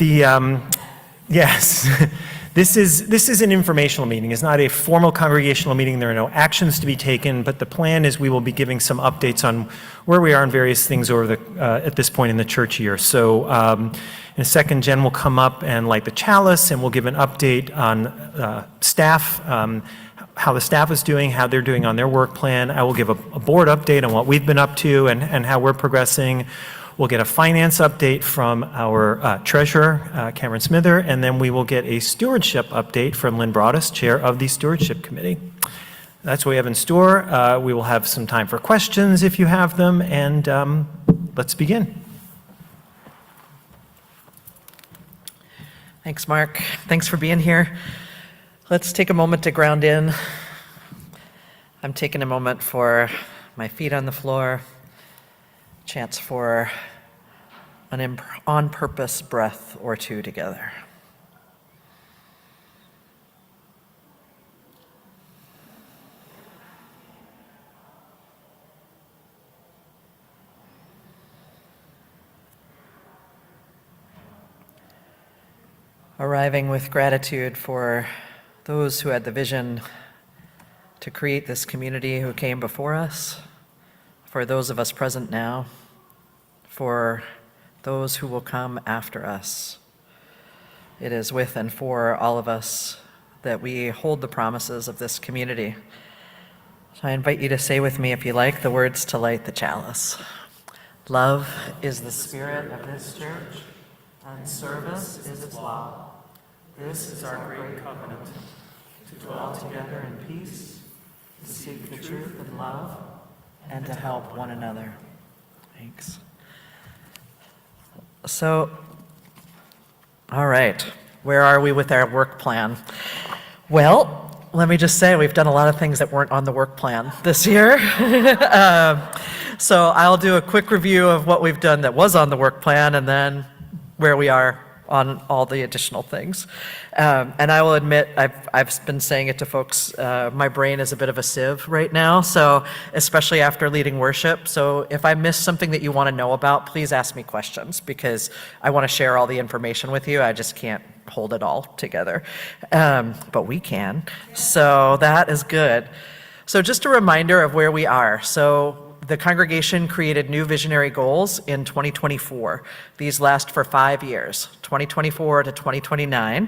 Yes, this is an informational meeting. It's not a formal congregational meeting. There are no actions to be taken, but the plan is we will be giving some updates on where we are on various things over at this point in the church year. So in a second, Jen will come up and light the chalice, and we'll give an update on staff, how the staff is doing, how they're doing on their work plan. I will give a board update on what we've been up to and how we're progressing. We'll get a finance update from our treasurer, Cameron Smither, and then we will get a stewardship update from Lynn Broaddus, chair of the stewardship committee. That's what we have in store. We will have some time for questions if you have them, and let's begin. Thanks, Mark. Thanks for being here. Let's take a moment to ground in. I'm taking a moment for my feet on the floor, chance for an on-purpose breath or two together. Arriving with gratitude for those who had the vision to create this community who came before us, for those of us present now, for those who will come after us. It is with and for all of us that we hold the promises of this community. So I invite you to say with me, if you like, the words to light the chalice. Love is the spirit of this church, and service is its law. This is our great covenant, to dwell together in peace, to seek the truth in love, and to help one another. Thanks. So, all right, where are we with our work plan? Well, let me just say we've done a lot of things that weren't on the work plan this year. So I'll do a quick review of what we've done that was on the work plan and then where we are on all the additional things. And I will admit, I've been saying it to folks, my brain is a bit of a sieve right now, so especially after leading worship. So if I miss something that you want to know about, please ask me questions, because I want to share all the information with you. I just can't hold it all together, but we can. So that is good. So just a reminder of where we are. So the congregation created new visionary goals in 2024. These last for 5 years, 2024 to 2029.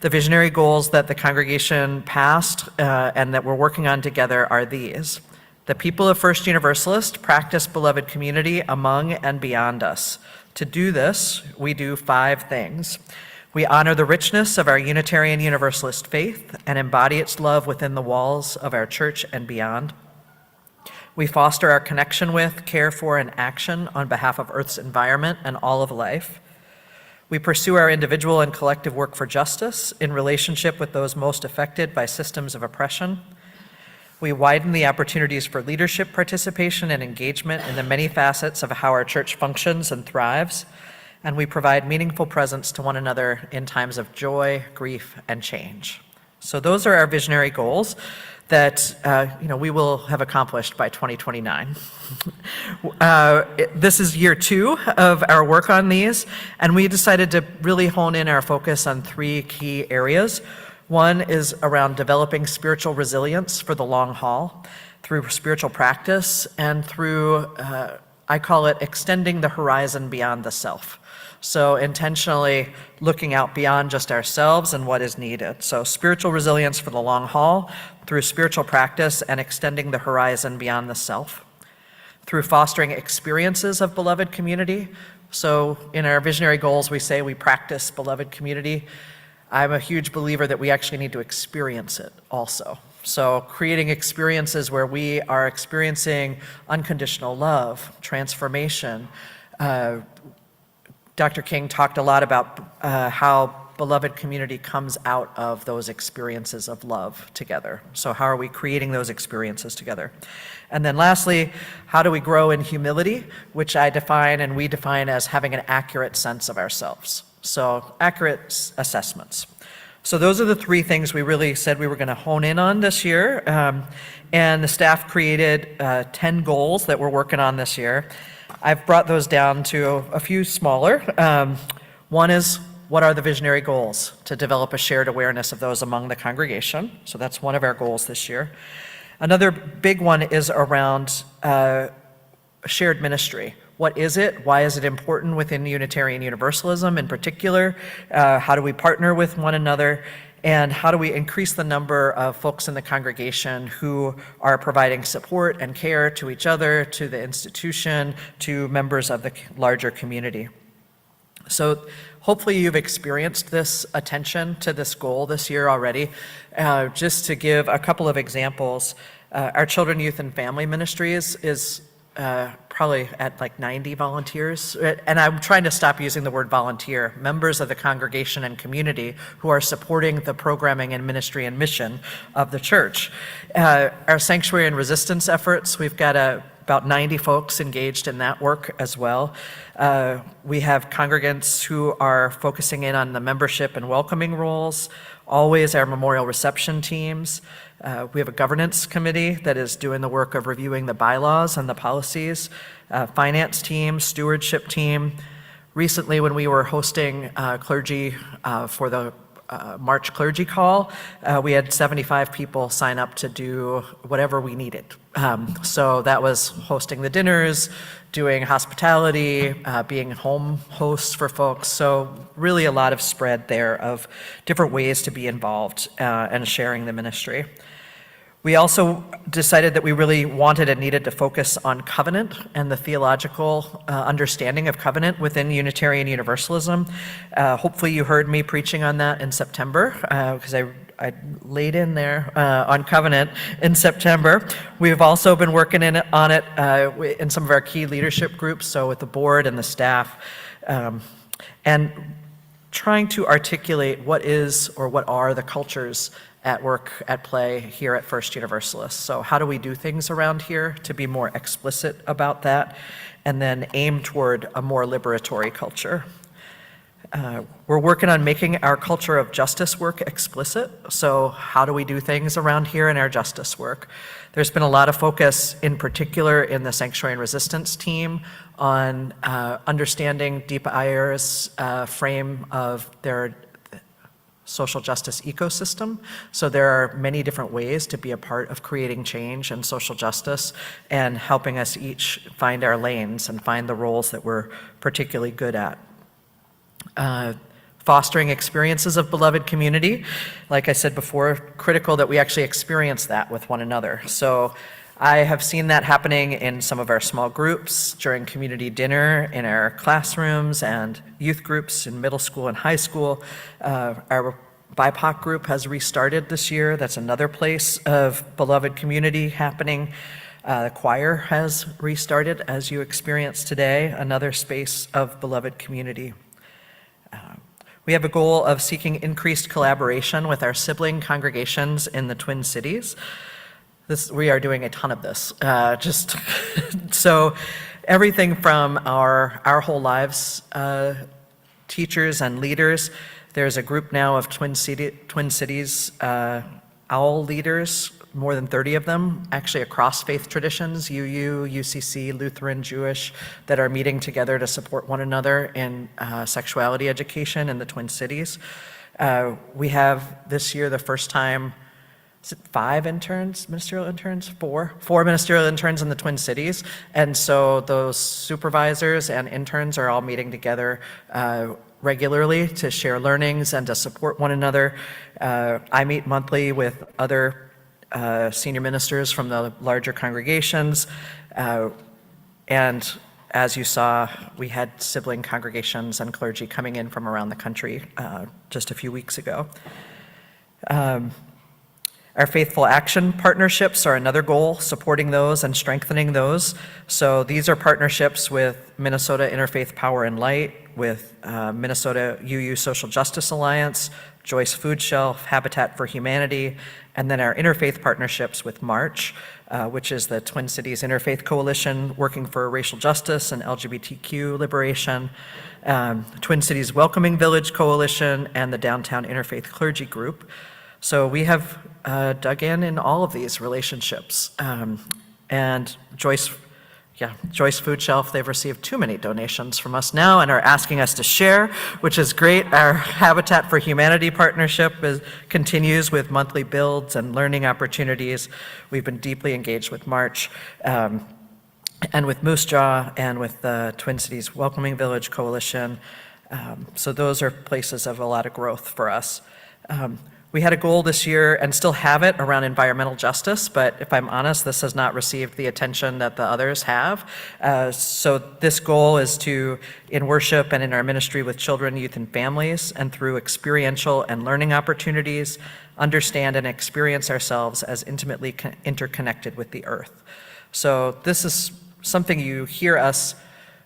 The visionary goals that the congregation passed and that we're working on together are these. The people of First Universalist practice beloved community among and beyond us. To do this, we do 5 things. We honor the richness of our Unitarian Universalist faith and embody its love within the walls of our church and beyond. We foster our connection with, care for, and action on behalf of Earth's environment and all of life. We pursue our individual and collective work for justice in relationship with those most affected by systems of oppression. We widen the opportunities for leadership participation and engagement in the many facets of how our church functions and thrives. And we provide meaningful presence to one another in times of joy, grief, and change. So those are our visionary goals that we will have accomplished by 2029. This is year 2 of our work on these, and we decided to really hone in our focus on 3 key areas. One is around developing spiritual resilience for the long haul through spiritual practice and through, I call it, extending the horizon beyond the self. So intentionally looking out beyond just ourselves and what is needed. So spiritual resilience for the long haul through spiritual practice and extending the horizon beyond the self. Through fostering experiences of beloved community. So in our visionary goals, we say we practice beloved community. I'm a huge believer that we actually need to experience it also. So creating experiences where we are experiencing unconditional love, transformation. Dr. King talked a lot about how beloved community comes out of those experiences of love together. So how are we creating those experiences together? And then lastly, how do we grow in humility, which I define and we define as having an accurate sense of ourselves. So accurate assessments. So those are the 3 things we really said we were going to hone in on this year. And the staff created 10 goals that we're working on this year. I've brought those down to a few smaller. One is what are the visionary goals? To develop a shared awareness of those among the congregation. So that's one of our goals this year. Another big one is around shared ministry. What is it? Why is it important within Unitarian Universalism in particular? How do we partner with one another? And how do we increase the number of folks in the congregation who are providing support and care to each other, to the institution, to members of the larger community? So hopefully you've experienced this attention to this goal this year already. Just to give a couple of examples, our Children, Youth, and Family Ministries is probably at like 90 volunteers. And I'm trying to stop using the word volunteer, members of the congregation and community who are supporting the programming and ministry and mission of the church. Our sanctuary and resistance efforts, we've got about 90 folks engaged in that work as well. We have congregants who are focusing in on the membership and welcoming roles, always our memorial reception teams. We have a governance committee that is doing the work of reviewing the bylaws and the policies, finance team, stewardship team. Recently, when we were hosting clergy for the March clergy call, we had 75 people sign up to do whatever we needed. So that was hosting the dinners, doing hospitality, being home hosts for folks. So really a lot of spread there of different ways to be involved and sharing the ministry. We also decided that we really wanted and needed to focus on covenant and the theological understanding of covenant within Unitarian Universalism. Hopefully you heard me preaching on that in September, because I laid in there on covenant in September. We've also been working on it in some of our key leadership groups, so with the board and the staff, and trying to articulate what is or what are the cultures at work, at play here at First Universalist. So how do we do things around here to be more explicit about that, and then aim toward a more liberatory culture? We're working on making our culture of justice work explicit. So how do we do things around here in our justice work? There's been a lot of focus, in particular in the Sanctuary and Resistance team, on understanding Deepa Iyer's frame of their social justice ecosystem. So there are many different ways to be a part of creating change and social justice, and helping us each find our lanes and find the roles that we're particularly good at. Fostering experiences of beloved community. Like I said before, critical that we actually experience that with one another. So I have seen that happening in some of our small groups, during community dinner, in our classrooms and youth groups in middle school and high school. Our BIPOC group has restarted this year. That's another place of beloved community happening. The choir has restarted, as you experienced today, another space of beloved community. We have a goal of seeking increased collaboration with our sibling congregations in the Twin Cities. We are doing a ton of this. So everything from our whole lives teachers and leaders. There's a group now of Twin Cities OWL leaders, more than 30 of them, actually across faith traditions, UU, UCC, Lutheran, Jewish, that are meeting together to support one another in sexuality education in the Twin Cities. We have this year the first time, is it 5 interns, ministerial interns? 4 ministerial interns in the Twin Cities. And so those supervisors and interns are all meeting together regularly to share learnings and to support one another. I meet monthly with other senior ministers from the larger congregations. And as you saw, we had sibling congregations and clergy coming in from around the country just a few weeks ago. Our Faithful Action partnerships are another goal, supporting those and strengthening those. So these are partnerships with Minnesota Interfaith Power and Light, with Minnesota UU Social Justice Alliance, Joyce Food Shelf, Habitat for Humanity, and then our interfaith partnerships with March, which is the Twin Cities Interfaith Coalition working for racial justice and LGBTQ liberation, Twin Cities Welcoming Village Coalition, and the Downtown Interfaith Clergy Group. So we have dug in all of these relationships. And Joyce Joyce Food Shelf, they've received too many donations from us now and are asking us to share, which is great. Our Habitat for Humanity partnership continues with monthly builds and learning opportunities. We've been deeply engaged with March and with Moose Jaw and with the Twin Cities Welcoming Village Coalition. So those are places of a lot of growth for us. We had a goal this year and still have it around environmental justice, but if I'm honest, this has not received the attention that the others have. So this goal is to, in worship and in our ministry with children, youth, and families, and through experiential and learning opportunities, understand and experience ourselves as intimately interconnected with the earth. So this is something you hear us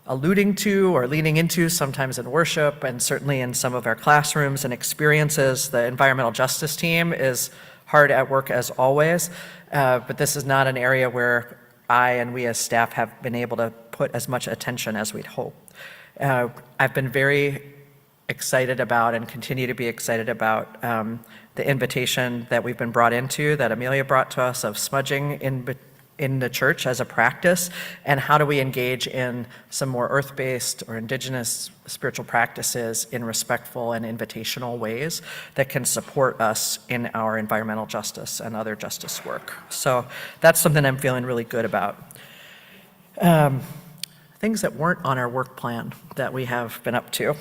alluding to or leaning into sometimes in worship and certainly in some of our classrooms and experiences. The environmental justice team is hard at work as always, but this is not an area where I and we as staff have been able to put as much attention as we'd hope. I've been very excited about and continue to be excited about the invitation that we've been brought into, that Amelia brought to us, of smudging in the church as a practice, and how do we engage in some more earth-based or indigenous spiritual practices in respectful and invitational ways that can support us in our environmental justice and other justice work. So that's something I'm feeling really good about. Things that weren't on our work plan that we have been up to.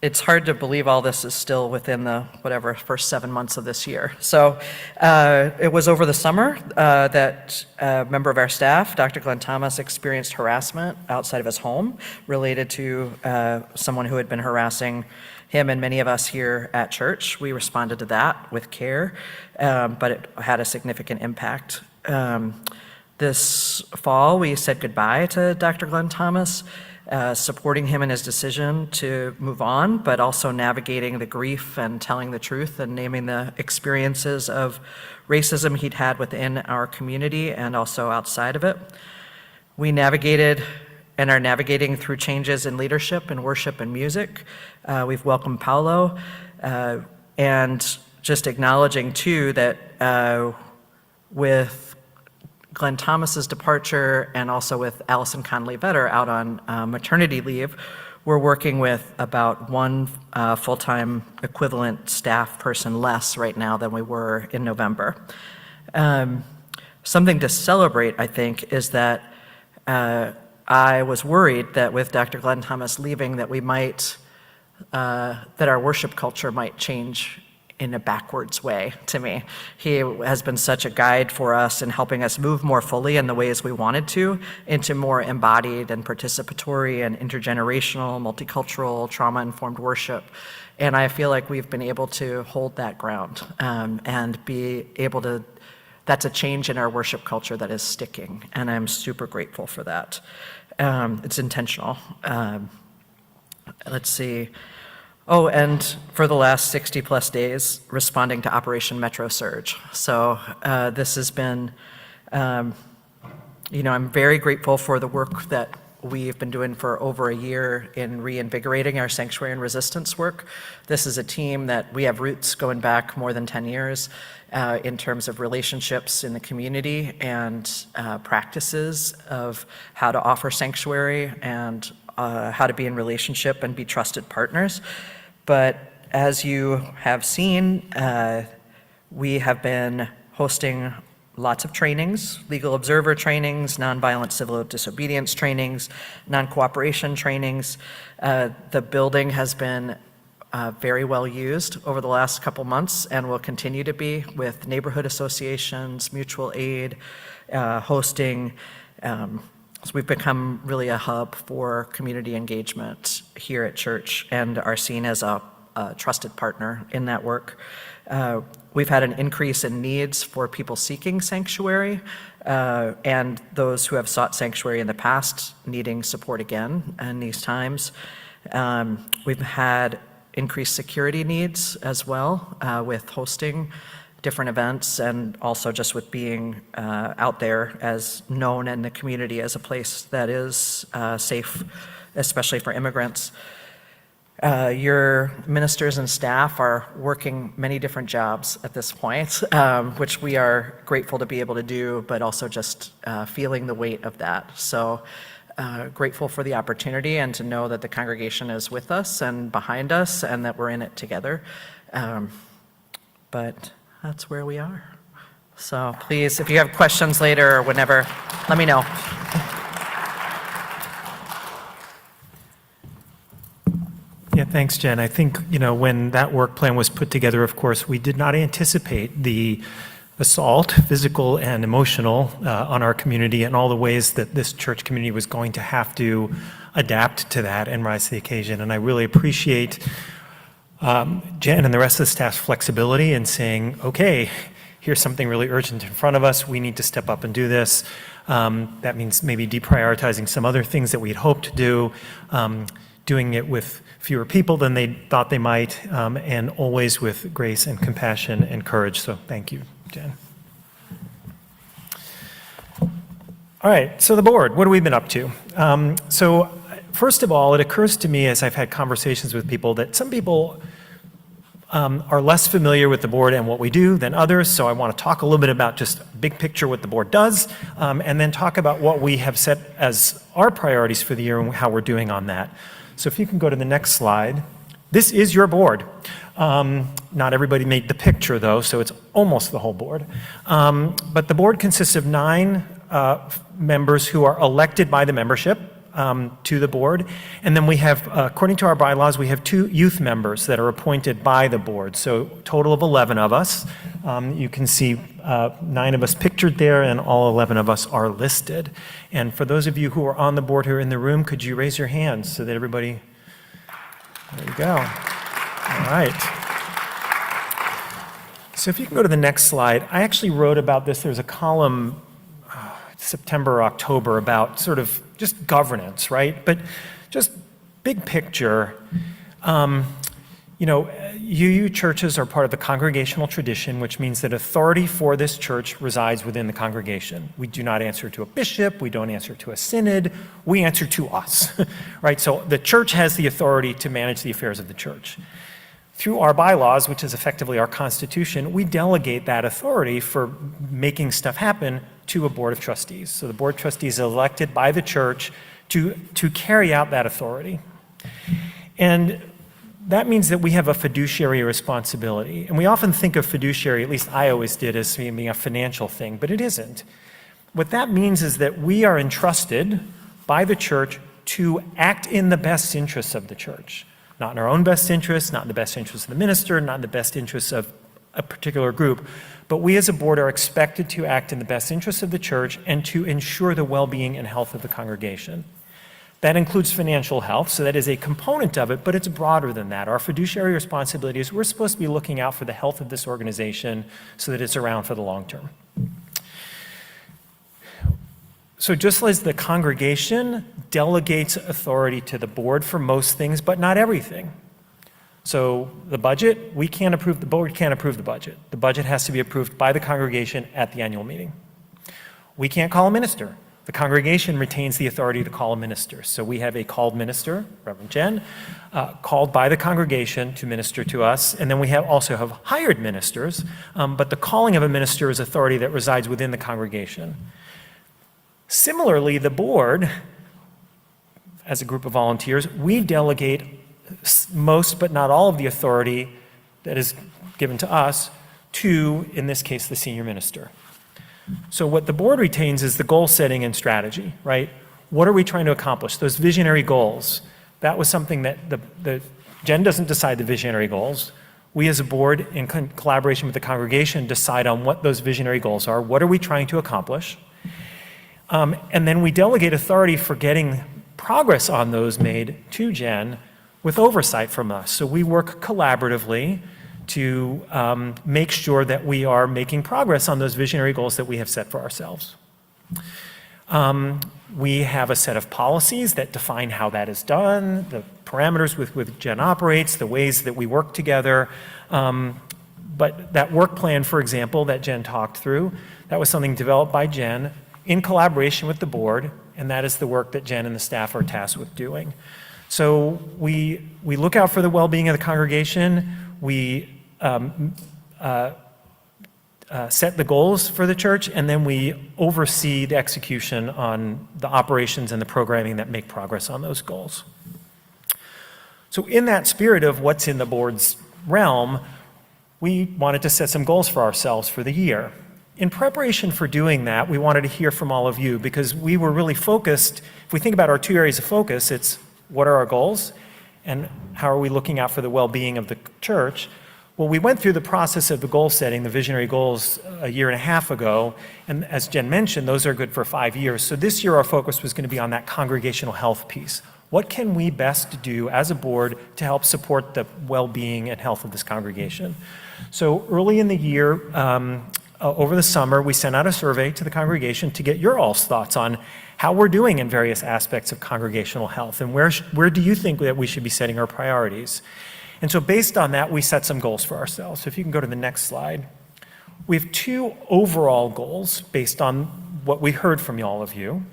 It's hard to believe all this is still within the, first 7 months of this year. So it was over the summer that a member of our staff, Dr. Glenn Thomas, experienced harassment outside of his home related to someone who had been harassing him and many of us here at church. We responded to that with care, but it had a significant impact. This fall, we said goodbye to Dr. Glenn Thomas, supporting him in his decision to move on, but also navigating the grief and telling the truth and naming the experiences of racism he'd had within our community and also outside of it. We navigated and are navigating through changes in leadership and worship and music. We've welcomed Paulo, and just acknowledging too that with Glenn Thomas's departure and also with Allison Conley-Vetter out on maternity leave, we're working with about one full-time equivalent staff person less right now than we were in November. Something to celebrate, I think, is that I was worried that with Dr. Glenn Thomas leaving that we might, that our worship culture might change in a backwards way to me. He has been such a guide for us in helping us move more fully in the ways we wanted to, into more embodied and participatory and intergenerational, multicultural, trauma-informed worship. And I feel like we've been able to hold that ground and be able to, that's a change in our worship culture that is sticking. And I'm super grateful for that. It's intentional. Let's see. Oh, and for the last 60 plus days, responding to Operation Metro Surge. So this has been, I'm very grateful for the work that we've been doing for over a year in reinvigorating our sanctuary and resistance work. This is a team that we have roots going back more than 10 years in terms of relationships in the community and practices of how to offer sanctuary and how to be in relationship and be trusted partners. But as you have seen, we have been hosting lots of trainings, legal observer trainings, nonviolent civil disobedience trainings, non-cooperation trainings. The building has been very well used over the last couple months and will continue to be with neighborhood associations, mutual aid, hosting. So we've become really a hub for community engagement here at church and are seen as a trusted partner in that work. We've had an increase in needs for people seeking sanctuary and those who have sought sanctuary in the past needing support again in these times. We've had increased security needs as well with hosting different events and also just with being out there as known in the community as a place that is safe, especially for immigrants. Your ministers and staff are working many different jobs at this point, which we are grateful to be able to do, but also just feeling the weight of that. So grateful for the opportunity and to know that the congregation is with us and behind us and that we're in it together. But that's where we are. So please, if you have questions later or whenever, let me know. Yeah, thanks, Jen. I think, when that work plan was put together, of course, we did not anticipate the assault, physical and emotional, on our community and all the ways that this church community was going to have to adapt to that and rise to the occasion. And I really appreciate Jen and the rest of the staff's flexibility in saying, okay, here's something really urgent in front of us. We need to step up and do this. That means maybe deprioritizing some other things that we'd hoped to do, doing it with fewer people than they thought they might, and always with grace and compassion and courage. So thank you, Jen. All right, so the board, what have we been up to? So first of all, it occurs to me as I've had conversations with people that some people are less familiar with the board and what we do than others. So I want to talk a little bit about just big picture what the board does, and then talk about what we have set as our priorities for the year and how we're doing on that. So if you can go to the next slide. This is your board. Not everybody made the picture though, so it's almost the whole board. But the board consists of 9 members who are elected by the membership to the board. And then we have, according to our bylaws, we have 2 youth members that are appointed by the board. So total of 11 of us. You can see 9 of us pictured there and all 11 of us are listed. And for those of you who are on the board here in the room, could you raise your hands so that everybody, there you go. All right. So if you can go to the next slide, I actually wrote about this. There's a column September or October about sort of just governance, right? But just big picture, UU churches are part of the congregational tradition, which means that authority for this church resides within the congregation. We do not answer to a bishop, we don't answer to a synod, we answer to us, right? So the church has the authority to manage the affairs of the church. Through our bylaws, which is effectively our constitution, we delegate that authority for making stuff happen to a board of trustees. So the board of trustees is elected by the church to carry out that authority. And that means that we have a fiduciary responsibility. And we often think of fiduciary, at least I always did, as being a financial thing, but it isn't. What that means is that we are entrusted by the church to act in the best interests of the church. Not in our own best interests, not in the best interests of the minister, not in the best interests of a particular group, but we as a board are expected to act in the best interests of the church and to ensure the well-being and health of the congregation. That includes financial health, so that is a component of it, but it's broader than that. Our fiduciary responsibility is we're supposed to be looking out for the health of this organization so that it's around for the long term. So just as the congregation delegates authority to the board for most things, but not everything. So the budget, we can't approve, the board can't approve the budget. The budget has to be approved by the congregation at the annual meeting. We can't call a minister. The congregation retains the authority to call a minister. So we have a called minister, Reverend Jen, called by the congregation to minister to us. And then we also have hired ministers, but the calling of a minister is authority that resides within the congregation. Similarly, the board, as a group of volunteers, we delegate most but not all of the authority that is given to us to, in this case, the senior minister. So what the board retains is the goal setting and strategy, right? What are we trying to accomplish? Those visionary goals. That was something that Jen doesn't decide the visionary goals. We as a board, in collaboration with the congregation, decide on what those visionary goals are. What are we trying to accomplish? And then we delegate authority for getting progress on those made to Jen with oversight from us. So we work collaboratively to make sure that we are making progress on those visionary goals that we have set for ourselves. We have a set of policies that define how that is done, the parameters with which Jen operates, the ways that we work together. But that work plan, for example, that Jen talked through, that was something developed by Jen in collaboration with the board, and that is the work that Jen and the staff are tasked with doing. So we look out for the well-being of the congregation. We set the goals for the church, and then we oversee the execution on the operations and the programming that make progress on those goals. So in that spirit of what's in the board's realm, we wanted to set some goals for ourselves for the year. In preparation for doing that, we wanted to hear from all of you because we were really focused. If we think about our 2 areas of focus, it's what are our goals and how are we looking out for the well-being of the church? Well, we went through the process of the goal setting, the visionary goals, a year and a half ago, and as Jen mentioned, those are good for 5 years. So this year our focus was going to be on that congregational health piece. What can we best do as a board to help support the well-being and health of this congregation? So early in the year, over the summer, we sent out a survey to the congregation to get your all's thoughts on how we're doing in various aspects of congregational health and where do you think that we should be setting our priorities? And so based on that, we set some goals for ourselves. So if you can go to the next slide. We have 2 overall goals based on what we heard from all of you.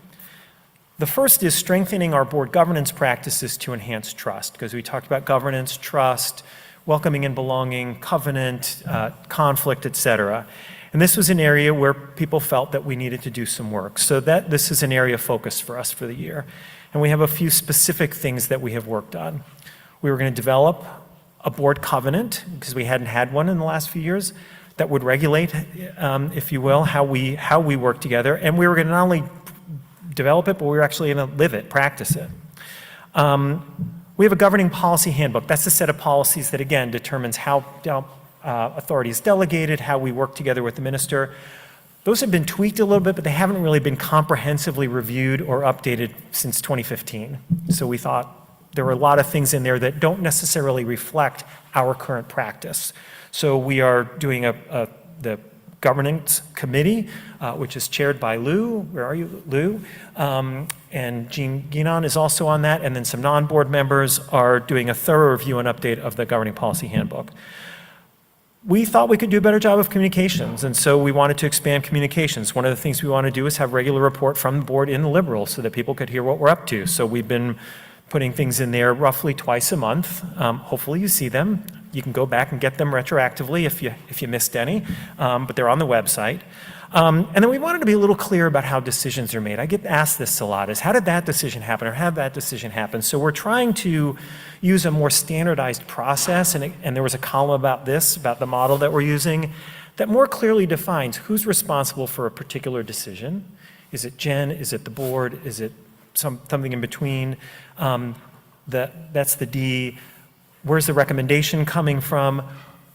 The first is strengthening our board governance practices to enhance trust, because we talked about governance, trust, welcoming and belonging, covenant, conflict, et cetera. And this was an area where people felt that we needed to do some work. So this is an area of focus for us for the year. And we have a few specific things that we have worked on. We were going to develop a board covenant, because we hadn't had one in the last few years, that would regulate, if you will, how we work together. And we were going to not only develop it, but we were actually going to live it, practice it. We have a governing policy handbook. That's a set of policies that, again, determines how authority is delegated, how we work together with the minister. Those have been tweaked a little bit, but they haven't really been comprehensively reviewed or updated since 2015. So we thought there were a lot of things in there that don't necessarily reflect our current practice. So we are doing the governance committee, which is chaired by Lou. Where are you, Lou? And Jean Guinan is also on that. And then some non-board members are doing a thorough review and update of the governing policy handbook. We thought we could do a better job of communications, and so we wanted to expand communications. One of the things we want to do is have regular report from the board in the Liberal so that people could hear what we're up to. So we've been putting things in there roughly twice a month. Hopefully you see them. You can go back and get them retroactively if you missed any, but they're on the website. And then we wanted to be a little clear about how decisions are made. I get asked this a lot, is how did that decision happen or how did that decision happen? So we're trying to use a more standardized process, and there was a column about this, about the model that we're using, that more clearly defines who's responsible for a particular decision. Is it Jen? Is it the board? Is it something in between? That's the D. Where's the recommendation coming from?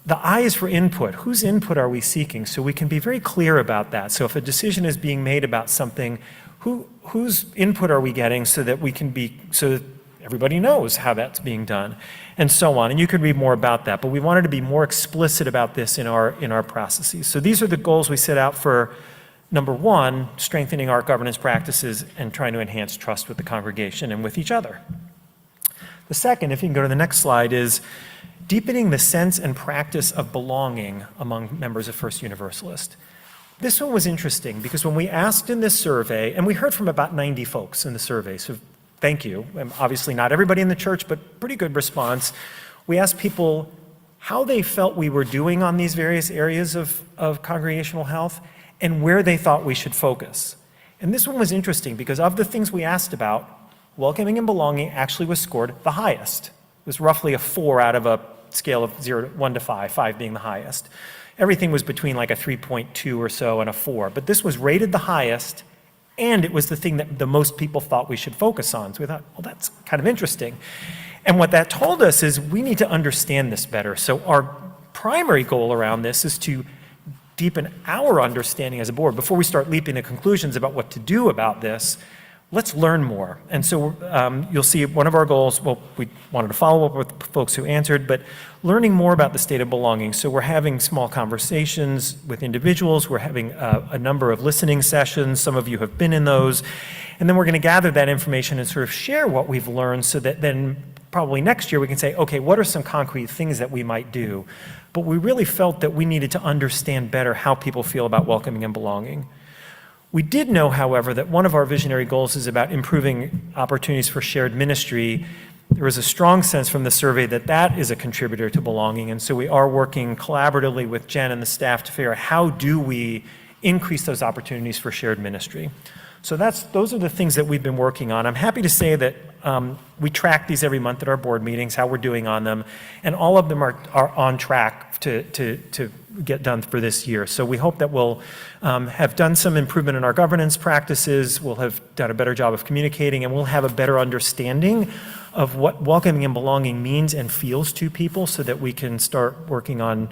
The I is for input. Whose input are we seeking? So we can be very clear about that. So if a decision is being made about something, whose input are we getting so that everybody knows how that's being done, and so on. And you could read more about that, but we wanted to be more explicit about this in our processes. So these are the goals we set out for. Number 1, strengthening our governance practices and trying to enhance trust with the congregation and with each other. The second, if you can go to the next slide, is deepening the sense and practice of belonging among members of First Universalist. This one was interesting because when we asked in this survey, and we heard from about 90 folks in the survey, so thank you. And obviously not everybody in the church, but pretty good response. We asked people how they felt we were doing on these various areas of congregational health and where they thought we should focus. And this one was interesting because of the things we asked about, welcoming and belonging actually was scored the highest. It was roughly a 4 out of a scale of 1 to 5, 5 being the highest. Everything was between like a 3.2 or so and a 4, but this was rated the highest, and it was the thing that the most people thought we should focus on. So we thought, well, that's kind of interesting. And what that told us is we need to understand this better. So our primary goal around this is to deepen our understanding as a board. Before we start leaping to conclusions about what to do about this, let's learn more. And so you'll see one of our goals, well, we wanted to follow up with folks who answered, but learning more about the state of belonging. So we're having small conversations with individuals. We're having a number of listening sessions. Some of you have been in those. And then we're going to gather that information and sort of share what we've learned so that then probably next year we can say, okay, what are some concrete things that we might do? But we really felt that we needed to understand better how people feel about welcoming and belonging. We did know, however, that one of our visionary goals is about improving opportunities for shared ministry there was a strong sense from the survey that that is a contributor to belonging. And so we are working collaboratively with Jen and the staff to figure out how do we increase those opportunities for shared ministry. So those are the things that we've been working on. I'm happy to say that we track these every month at our board meetings, how we're doing on them, and all of them are on track to get done for this year. So we hope that we'll have done some improvement in our governance practices, we'll have done a better job of communicating, and we'll have a better understanding of what welcoming and belonging means and feels to people so that we can start working on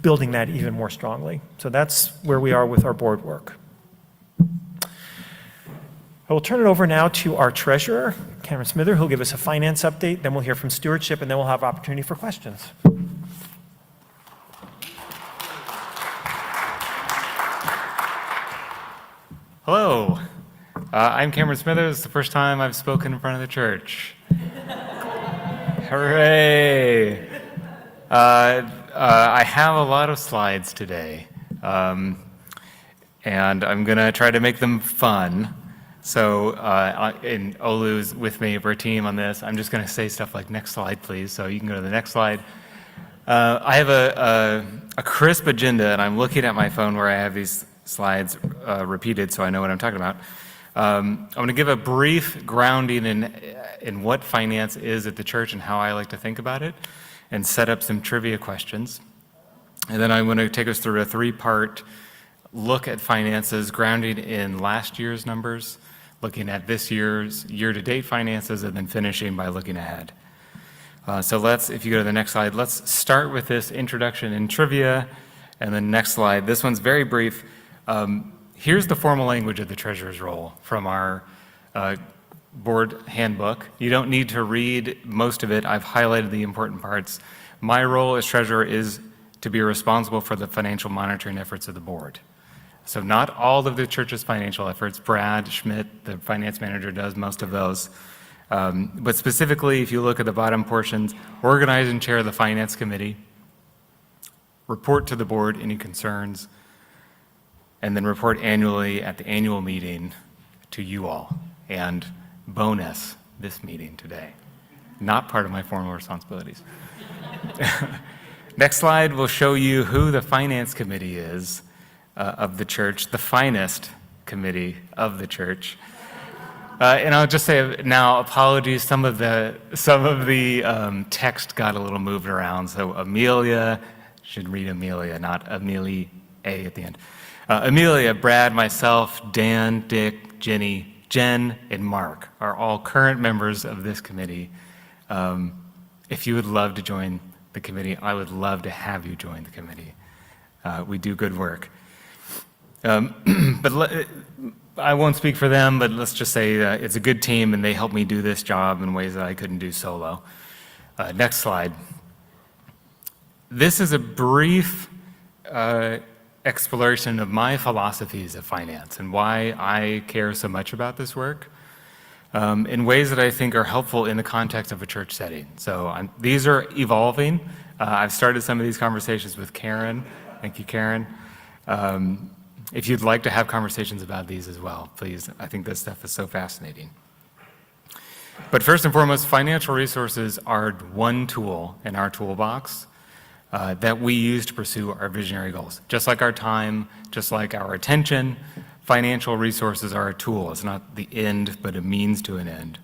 building that even more strongly. So that's where we are with our board work. I will turn it over now to our treasurer, Cameron Smither, who'll give us a finance update, then we'll hear from stewardship, and then we'll have opportunity for questions. Hello, I'm Cameron Smithers. It's the first time I've spoken in front of the church. Hooray! I have a lot of slides today, and I'm gonna try to make them fun. So, and Olu's with me, we're a team on this. I'm just gonna say stuff like, next slide, please. So you can go to the next slide. I have a crisp agenda, and I'm looking at my phone where I have these slides repeated so I know what I'm talking about. I'm gonna give a brief grounding in what finance is at the church and how I like to think about it, and set up some trivia questions. And then I'm gonna take us through a three-part look at finances, grounding in last year's numbers, looking at this year's year-to-date finances, and then finishing by looking ahead. So if you go to the next slide, let's start with this introduction and trivia, and then next slide. This one's very brief. Here's the formal language of the treasurer's role from our board handbook. You don't need to read most of it. I've highlighted the important parts. My role as treasurer is to be responsible for the financial monitoring efforts of the board. So not all of the church's financial efforts. Brad Schmidt, the finance manager, does most of those. But specifically, if you look at the bottom portions, organize and chair the finance committee, report to the board any concerns, and then report annually at the annual meeting to you all. And bonus, this meeting today. Not part of my formal responsibilities. Next slide will show you who the finance committee is of the church, the finest committee of the church. And I'll just say now, apologies, some of the text got a little moved around. So Amelia, should read Amelia, not Amelie A at the end. Amelia, Brad, myself, Dan, Dick, Jenny, Jen, and Mark are all current members of this committee. If you would love to join the committee, I would love to have you join the committee. We do good work. But I won't speak for them, but let's just say it's a good team and they help me do this job in ways that I couldn't do solo. Next slide. This is a brief exploration of my philosophies of finance and why I care so much about this work in ways that I think are helpful in the context of a church setting. So these are evolving. I've started some of these conversations with Karen. Thank you, Karen. If you'd like to have conversations about these as well, please. I think this stuff is so fascinating. But first and foremost, financial resources are one tool in our toolbox that we use to pursue our visionary goals. Just like our time, just like our attention, financial resources are a tool. It's not the end, but a means to an end.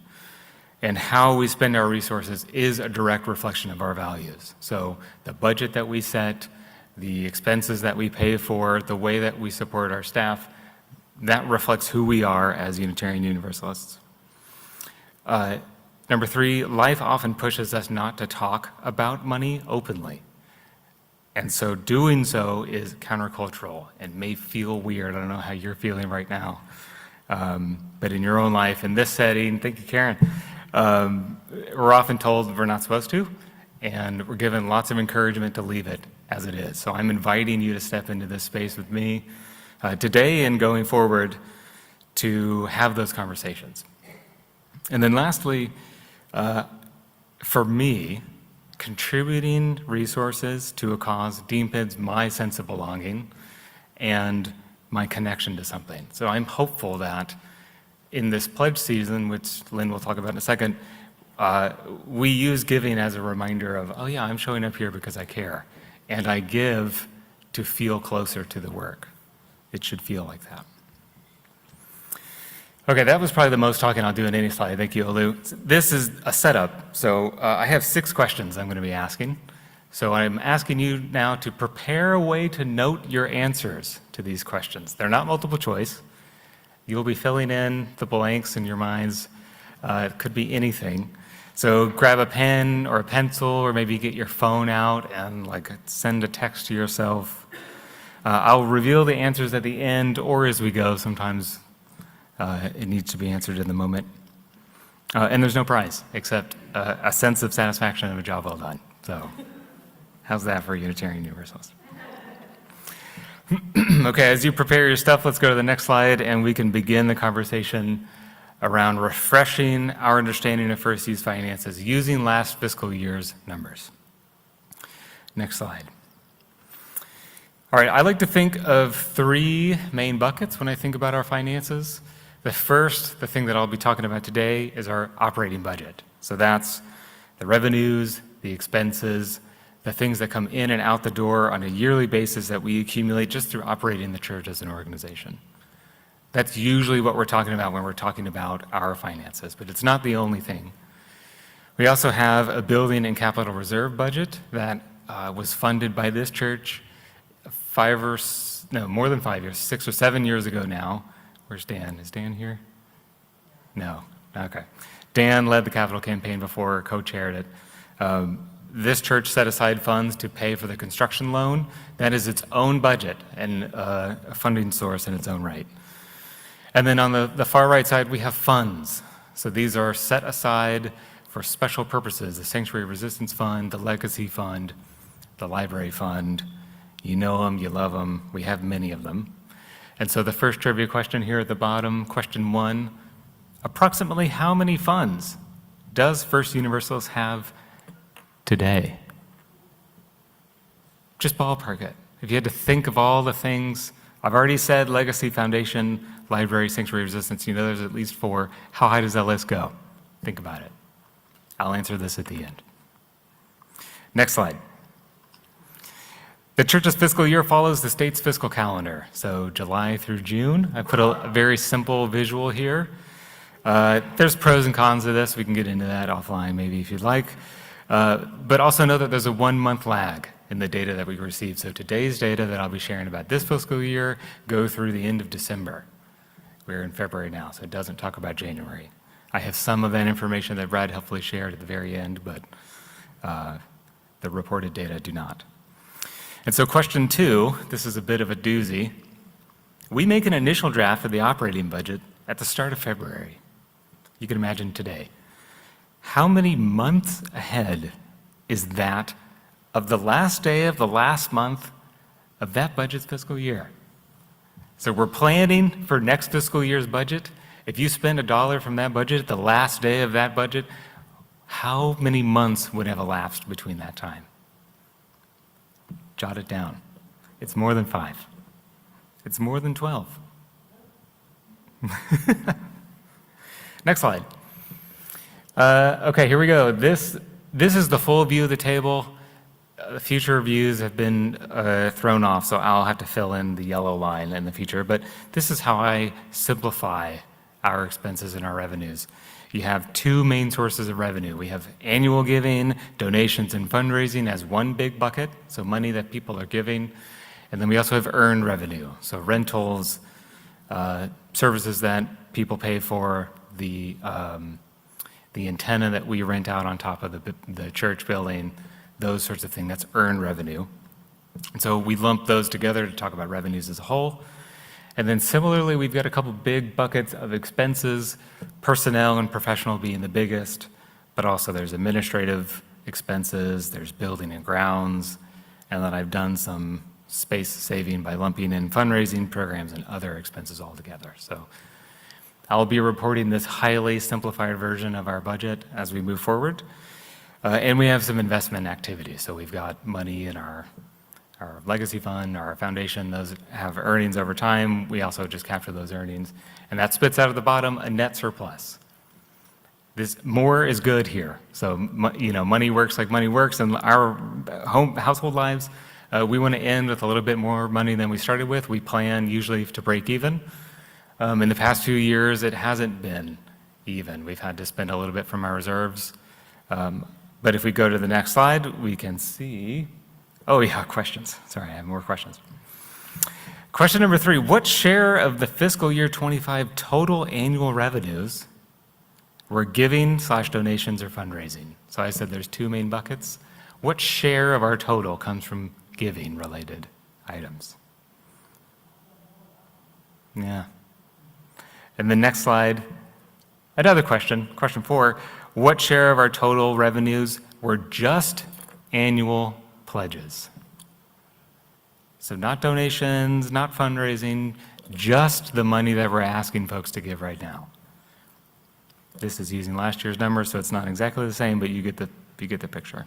And how we spend our resources is a direct reflection of our values. So the budget that we set, the expenses that we pay for, the way that we support our staff, that reflects who we are as Unitarian Universalists. Number three, life often pushes us not to talk about money openly. And so doing so is countercultural and may feel weird. I don't know how you're feeling right now. But in your own life, in this setting, thank you, Karen, we're often told we're not supposed to, and we're given lots of encouragement to leave it as it is. So I'm inviting you to step into this space with me today and going forward to have those conversations. And then lastly, for me, contributing resources to a cause deepens my sense of belonging and my connection to something. So I'm hopeful that in this pledge season, which Lynn will talk about in a second, we use giving as a reminder of, oh yeah, I'm showing up here because I care. And I give to feel closer to the work. It should feel like that. Okay, that was probably the most talking I'll do in any slide. Thank you, Olu. This is a setup. So I have 6 questions I'm going to be asking. So I'm asking you now to prepare a way to note your answers to these questions. They're not multiple choice. You'll be filling in the blanks in your minds. It could be anything. So grab a pen or a pencil, or maybe get your phone out and like send a text to yourself. I'll reveal the answers at the end or as we go. Sometimes it needs to be answered in the moment. And there's no prize except a sense of satisfaction and a job well done. So how's that for Unitarian Universalist? Okay, as you prepare your stuff, let's go to the next slide and we can begin the conversation around refreshing our understanding of first use finances using last fiscal year's numbers. Next slide. All right, I like to think of 3 main buckets when I think about our finances. The first, the thing that I'll be talking about today, is our operating budget. So that's the revenues, the expenses, the things that come in and out the door on a yearly basis that we accumulate just through operating the church as an organization. That's usually what we're talking about when we're talking about our finances, but it's not the only thing. We also have a building and capital reserve budget that was funded by this church more than 5 years, 6 or 7 years ago now. Where's Dan? Is Dan here? No. Okay. Dan led the capital campaign before, co-chaired it. This church set aside funds to pay for the construction loan. That is its own budget and a funding source in its own right. And then on the far right side, we have funds. So these are set aside for special purposes: the Sanctuary Resistance Fund, the Legacy Fund, the Library Fund. You know them, you love them. We have many of them. And so the first trivia question here at the bottom, question 1, approximately how many funds does First Universalist have today? Just ballpark it. If you had to think of all the things, I've already said Legacy, Foundation, Library, Sanctuary Resistance, you know there's at least 4. How high does that list go? Think about it. I'll answer this at the end. Next slide. The church's fiscal year follows the state's fiscal calendar, so July through June. I put a very simple visual here. There's pros and cons to this. We can get into that offline maybe if you'd like. But also know that there's a 1-month lag in the data that we receive. So today's data that I'll be sharing about this fiscal year go through the end of December. We're in February now, so it doesn't talk about January. I have some of that information that Brad helpfully shared at the very end, but the reported data do not. And so question 2, this is a bit of a doozy. We make an initial draft of the operating budget at the start of February. You can imagine today. How many months ahead is that of the last day of the last month of that budget's fiscal year? So we're planning for next fiscal year's budget. If you spend $1 from that budget at the last day of that budget, how many months would have elapsed between that time? Jot it down. It's more than 5. It's more than 12. Next slide. Okay, here we go. This is the full view of the table. The future views have been thrown off, so I'll have to fill in the yellow line in the future. But this is how I simplify our expenses and our revenues. You have 2 main sources of revenue. We have annual giving, donations, and fundraising as one big bucket, so money that people are giving. And then we also have earned revenue, so rentals, services that people pay for, the antenna that we rent out on top of the church building, those sorts of things. That's earned revenue. And so we lump those together to talk about revenues as a whole. And then similarly, we've got a couple big buckets of expenses, personnel and professional being the biggest, but also there's administrative expenses, there's building and grounds, and then I've done some space saving by lumping in fundraising programs and other expenses altogether. So I'll be reporting this highly simplified version of our budget as we move forward. And we have some investment activities. So we've got money in our legacy fund, our foundation, those have earnings over time. We also just capture those earnings. And that spits out at the bottom a net surplus. This more is good here. So, money works like money works in our household lives. We want to end with a little bit more money than we started with. We plan usually to break even. In the past few years, it hasn't been even. We've had to spend a little bit from our reserves. But if we go to the next slide, we can see, oh yeah, questions. Sorry, I have more questions. Question number 3, what share of the fiscal year 25 total annual revenues were giving/donations or fundraising? So I said there's 2 main buckets. What share of our total comes from giving-related items? Yeah. And the next slide, another question, question 4, what share of our total revenues were just annual pledges? So not donations, not fundraising, just the money that we're asking folks to give right now. This is using last year's numbers, so it's not exactly the same, but you get the picture.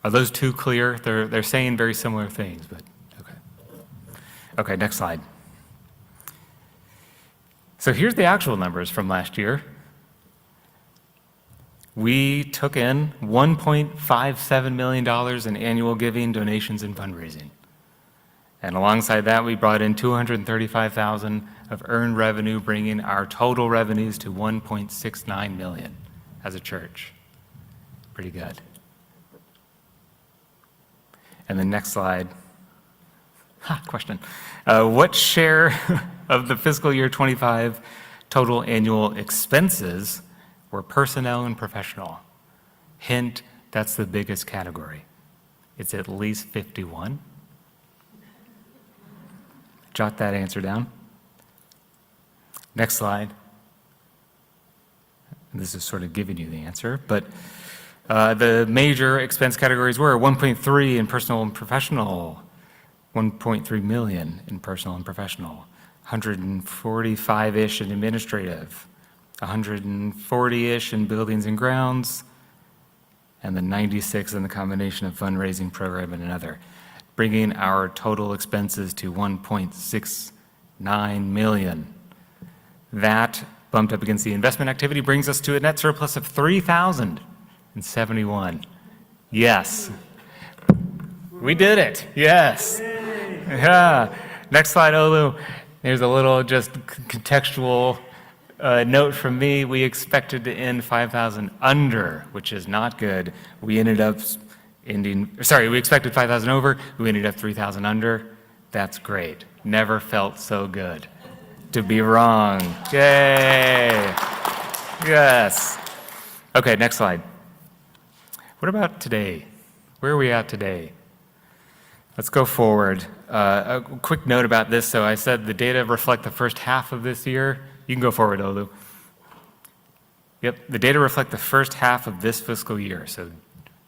Are those 2 clear? They're saying very similar things, but okay. Okay, next slide. So here's the actual numbers from last year. We took in $1.57 million in annual giving, donations, and fundraising. And alongside that, we brought in $235,000 of earned revenue, bringing our total revenues to $1.69 million as a church. Pretty good. And the next slide. Question. What share of the fiscal year 25 total annual expenses were personnel and professional? Hint, that's the biggest category. It's at least 51. Jot that answer down. Next slide. This is sort of giving you the answer, but the major expense categories were 1.3 in personal and professional, 1.3 million in personal and professional, 145-ish in administrative, 140-ish in buildings and grounds, and the 96 in the combination of fundraising program and another, bringing our total expenses to 1.69 million. That bumped up against the investment activity brings us to a net surplus of 3,071. Yes. We did it. Yes. Yeah. Next slide, Olu. There's a little just contextual note from me. We expected to end 5,000 under, which is not good. We ended up we expected 5,000 over. We ended up 3,000 under. That's great. Never felt so good to be wrong. Yay. Yes. Okay, next slide. What about today? Where are we at today? Let's go forward. A quick note about this. So I said the data reflect the first half of this year. You can go forward, Olu. Yep, the data reflect the first half of this fiscal year, so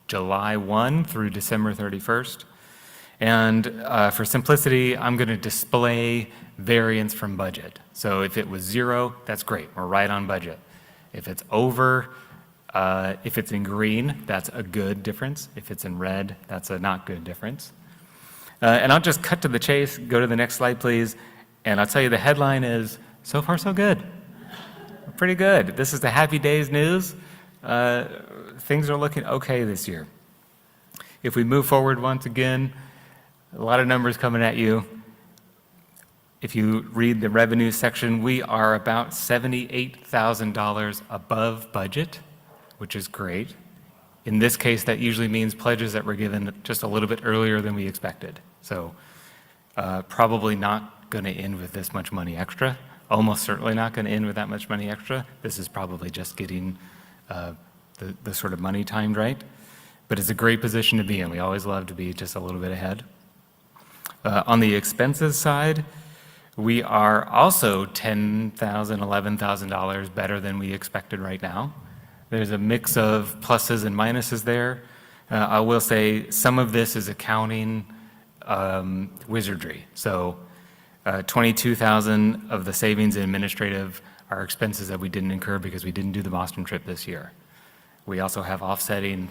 July 1 through December 31st. And for simplicity, I'm going to display variance from budget. So if it was 0, that's great. We're right on budget. If it's over, if it's in green, that's a good difference. If it's in red, that's a not good difference. And I'll just cut to the chase. Go to the next slide, please. And I'll tell you the headline is, so far so good. Pretty good. This is the happy days news. Things are looking okay this year. If we move forward once again, a lot of numbers coming at you. If you read the revenue section, we are about $78,000 above budget, which is great. In this case, that usually means pledges that were given just a little bit earlier than we expected. So probably not going to end with this much money extra. Almost certainly not going to end with that much money extra. This is probably just getting the sort of money timed right. But it's a great position to be in. We always love to be just a little bit ahead. On the expenses side, we are also $10,000, $11,000 better than we expected right now. There's a mix of pluses and minuses there. I will say some of this is accounting wizardry. So 22,000 of the savings in administrative are expenses that we didn't incur because we didn't do the Boston trip this year. We also have offsetting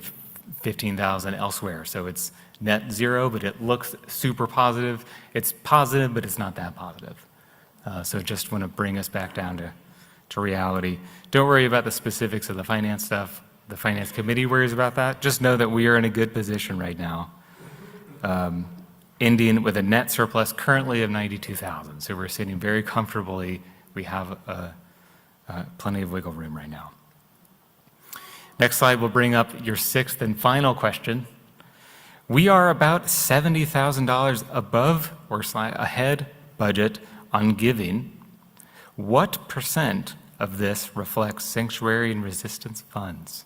15,000 elsewhere. So it's net 0, but it looks super positive. It's positive, but it's not that positive. So just want to bring us back down to to reality. Don't worry about the specifics of the finance stuff. The finance committee worries about that. Just know that we are in a good position right now. Ending with a net surplus currently of 92,000. So we're sitting very comfortably. We have plenty of wiggle room right now. Next slide will bring up your sixth and final question. We are about $70,000 above or ahead budget on giving. What percent of this reflects sanctuary and resistance funds?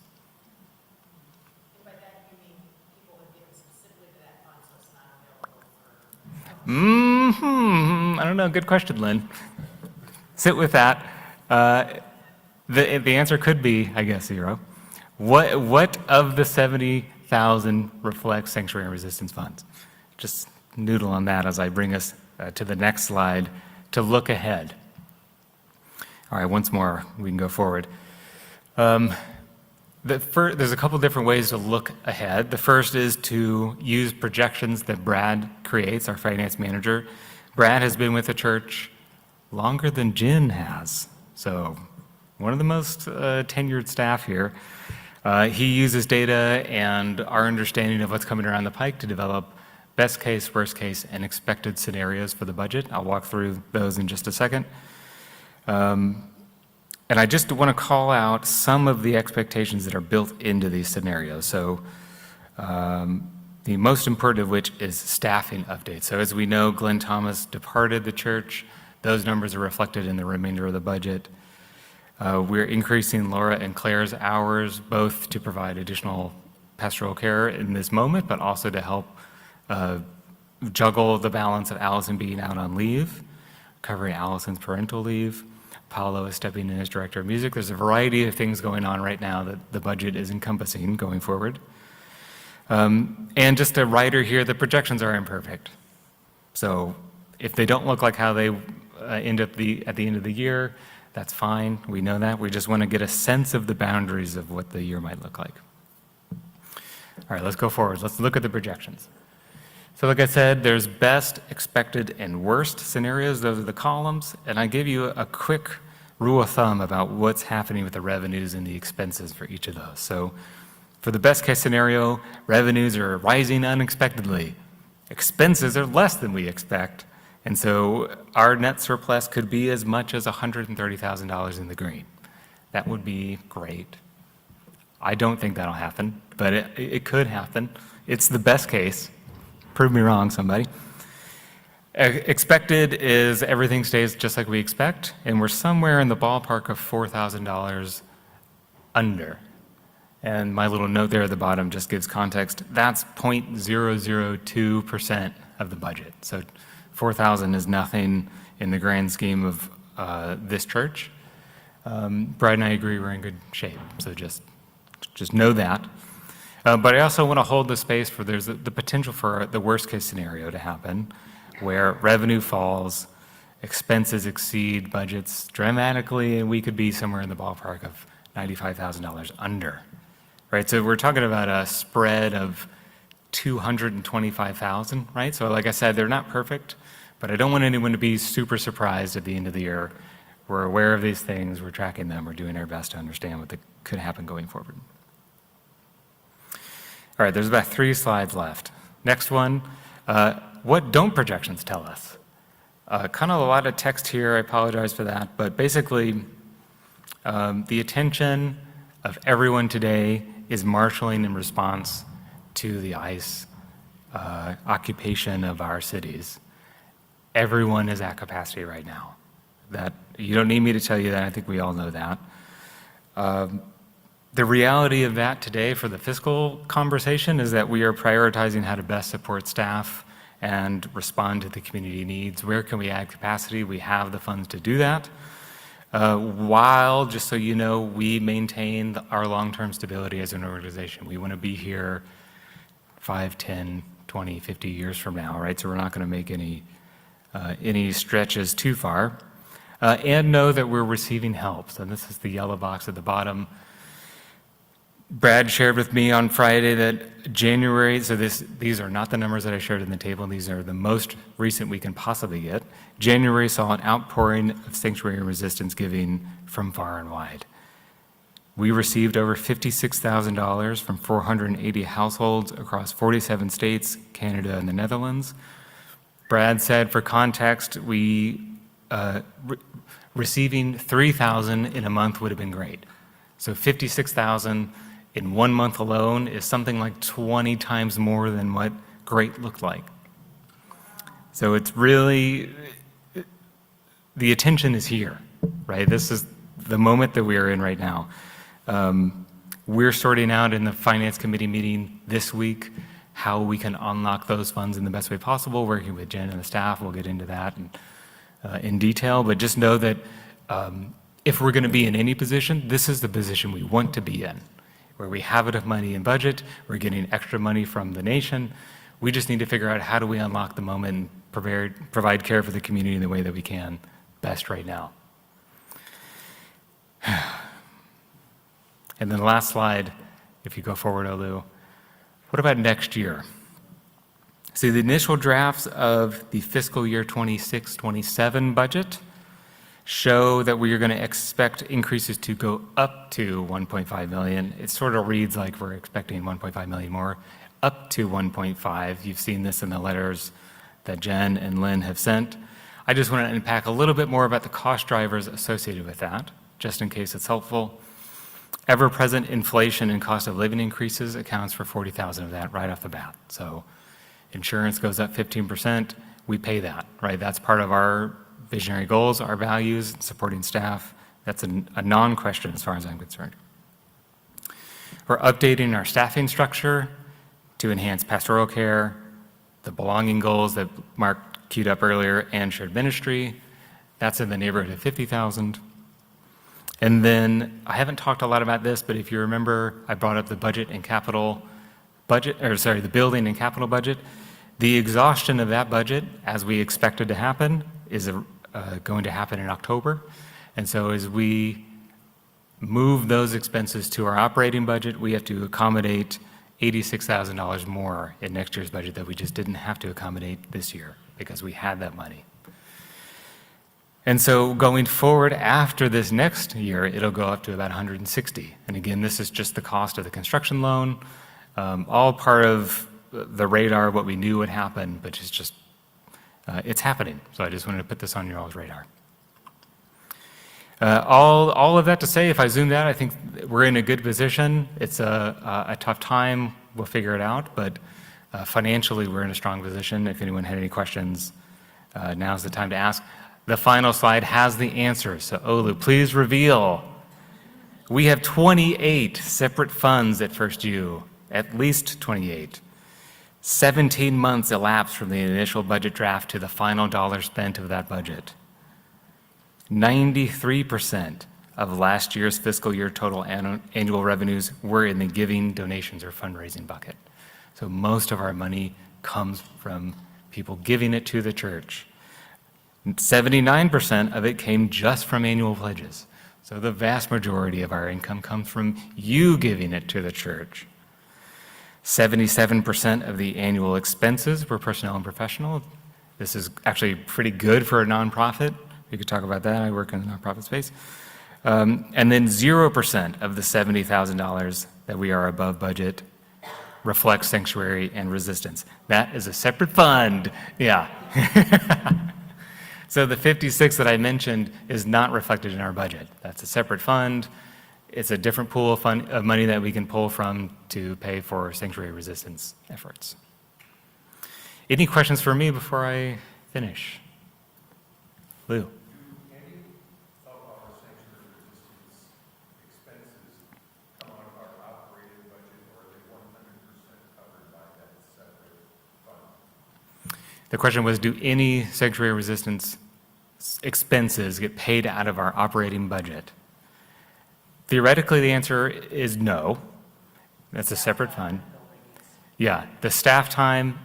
By that, you mean people would give specifically to that fund, so it's not available for. I don't know. Good question, Lynn. Sit with that. The answer could be, I guess, 0. What of the 70,000 reflects sanctuary and resistance funds? Just noodle on that as I bring us to the next slide to look ahead. All right, once more, we can go forward. There's a couple different ways to look ahead. The first is to use projections that Brad creates, our finance manager. Brad has been with the church longer than Jen has, so one of the most tenured staff here. He uses data and our understanding of what's coming around the pike to develop best case, worst case, and expected scenarios for the budget. I'll walk through those in just a second. And I just want to call out some of the expectations that are built into these scenarios. So the most important of which is staffing updates. So as we know, Glenn Thomas departed the church. Those numbers are reflected in the remainder of the budget. We're increasing Laura and Claire's hours, both to provide additional pastoral care in this moment, but also to help juggle the balance of Allison being out on leave, covering Allison's parental leave. Paolo is stepping in as director of music. There's a variety of things going on right now that the budget is encompassing going forward. And just a rider here, the projections are imperfect. So if they don't look like how they end up at the end of the year, that's fine. We know that. We just want to get a sense of the boundaries of what the year might look like. All right, let's go forward. Let's look at the projections. So like I said, there's best, expected, and worst scenarios. Those are the columns. And I give you a quick rule of thumb about what's happening with the revenues and the expenses for each of those. So for the best case scenario, revenues are rising unexpectedly. Expenses are less than we expect. And so our net surplus could be as much as $130,000 in the green. That would be great. I don't think that'll happen, but it could happen. It's the best case. Prove me wrong, somebody. Expected is everything stays just like we expect, and we're somewhere in the ballpark of $4,000 under. And my little note there at the bottom just gives context. That's 0.002% of the budget. So 4,000 is nothing in the grand scheme of this church. Brad and I agree we're in good shape, so just know that. But I also want to hold the space for there's the potential for the worst case scenario to happen, where revenue falls, expenses exceed budgets dramatically, and we could be somewhere in the ballpark of $95,000 under. Right, so we're talking about a spread of 225,000, right? So like I said, they're not perfect, but I don't want anyone to be super surprised at the end of the year. We're aware of these things, we're tracking them, we're doing our best to understand what could happen going forward. All right, there's about 3 slides left. Next one, what don't projections tell us? Kind of a lot of text here, I apologize for that, but basically the attention of everyone today is marshaling in response to the ICE occupation of our cities. Everyone is at capacity right now. That you don't need me to tell you that, I think we all know that. The reality of that today for the fiscal conversation is that we are prioritizing how to best support staff and respond to the community needs. Where can we add capacity? We have the funds to do that. While, just so you know, we maintain our long-term stability as an organization. We want to be here 5, 10, 20, 50 years from now, right? So we're not going to make any stretches too far. And know that we're receiving help. So this is the yellow box at the bottom. Brad shared with me on Friday that January, so these are not the numbers that I shared in the table, these are the most recent we can possibly get. January saw an outpouring of sanctuary and resistance giving from far and wide. We received over $56,000 from 480 households across 47 states, Canada, and the Netherlands. Brad said, for context, receiving $3,000 in a month would have been great. So $56,000 in 1 month alone is something like 20 times more than what great looked like. So it's really, the attention is here, right? This is the moment that we are in right now. We're sorting out in the Finance Committee meeting this week how we can unlock those funds in the best way possible, working with Jen and the staff. We'll get into that in detail, but just know that if we're going to be in any position, this is the position we want to be in, where we have enough money in budget, we're getting extra money from the nation. We just need to figure out how do we unlock the moment and provide care for the community in the way that we can best right now. And then the last slide, if you go forward, Olu, what about next year? See, the initial drafts of the fiscal year 26-27 budget show that we are going to expect increases to go up to 1.5 million. It sort of reads like we're expecting 1.5 million more, up to 1.5. You've seen this in the letters that Jen and Lynn have sent. I just want to unpack a little bit more about the cost drivers associated with that, just in case it's helpful. Ever-present inflation and cost of living increases accounts for 40,000 of that right off the bat. So insurance goes up 15%, we pay that, right? That's part of our visionary goals, our values, supporting staff. That's a non-question as far as I'm concerned. We're updating our staffing structure to enhance pastoral care, the belonging goals that Mark queued up earlier, and shared ministry. That's in the neighborhood of 50,000. And then, I haven't talked a lot about this, but if you remember, I brought up the building and capital budget. The exhaustion of that budget, as we expected to happen, is going to happen in October. And so as we move those expenses to our operating budget, we have to accommodate $86,000 more in next year's budget that we just didn't have to accommodate this year because we had that money. And so going forward after this next year, it'll go up to about 160. And again, this is just the cost of the construction loan, all part of the radar, what we knew would happen, but it's just, it's happening. So I just wanted to put this on your all's radar. All of that to say, if I zoomed out, I think we're in a good position. It's a tough time. We'll figure it out. But financially, we're in a strong position. If anyone had any questions, now's the time to ask. The final slide has the answers. So Olu, please reveal. We have 28 separate funds at First U, at least 28. 17 months elapsed from the initial budget draft to the final dollar spent of that budget. 93% of last year's fiscal year total annual revenues were in the giving, donations, or fundraising bucket. So most of our money comes from people giving it to the church. 79% of it came just from annual pledges. So the vast majority of our income comes from you giving it to the church. 77% of the annual expenses were personnel and professional. This is actually pretty good for a nonprofit. We could talk about that. I work in the nonprofit space. And then 0% of the $70,000 that we are above budget reflects sanctuary and resistance. That is a separate fund. Yeah. So the 56 that I mentioned is not reflected in our budget. That's a separate fund. It's a different pool of money that we can pull from to pay for sanctuary resistance efforts. Any questions for me before I finish? Lou? The question was, do any sanctuary resistance expenses get paid out of our operating budget? Theoretically, the answer is no. That's a separate fund. Yeah, the staff time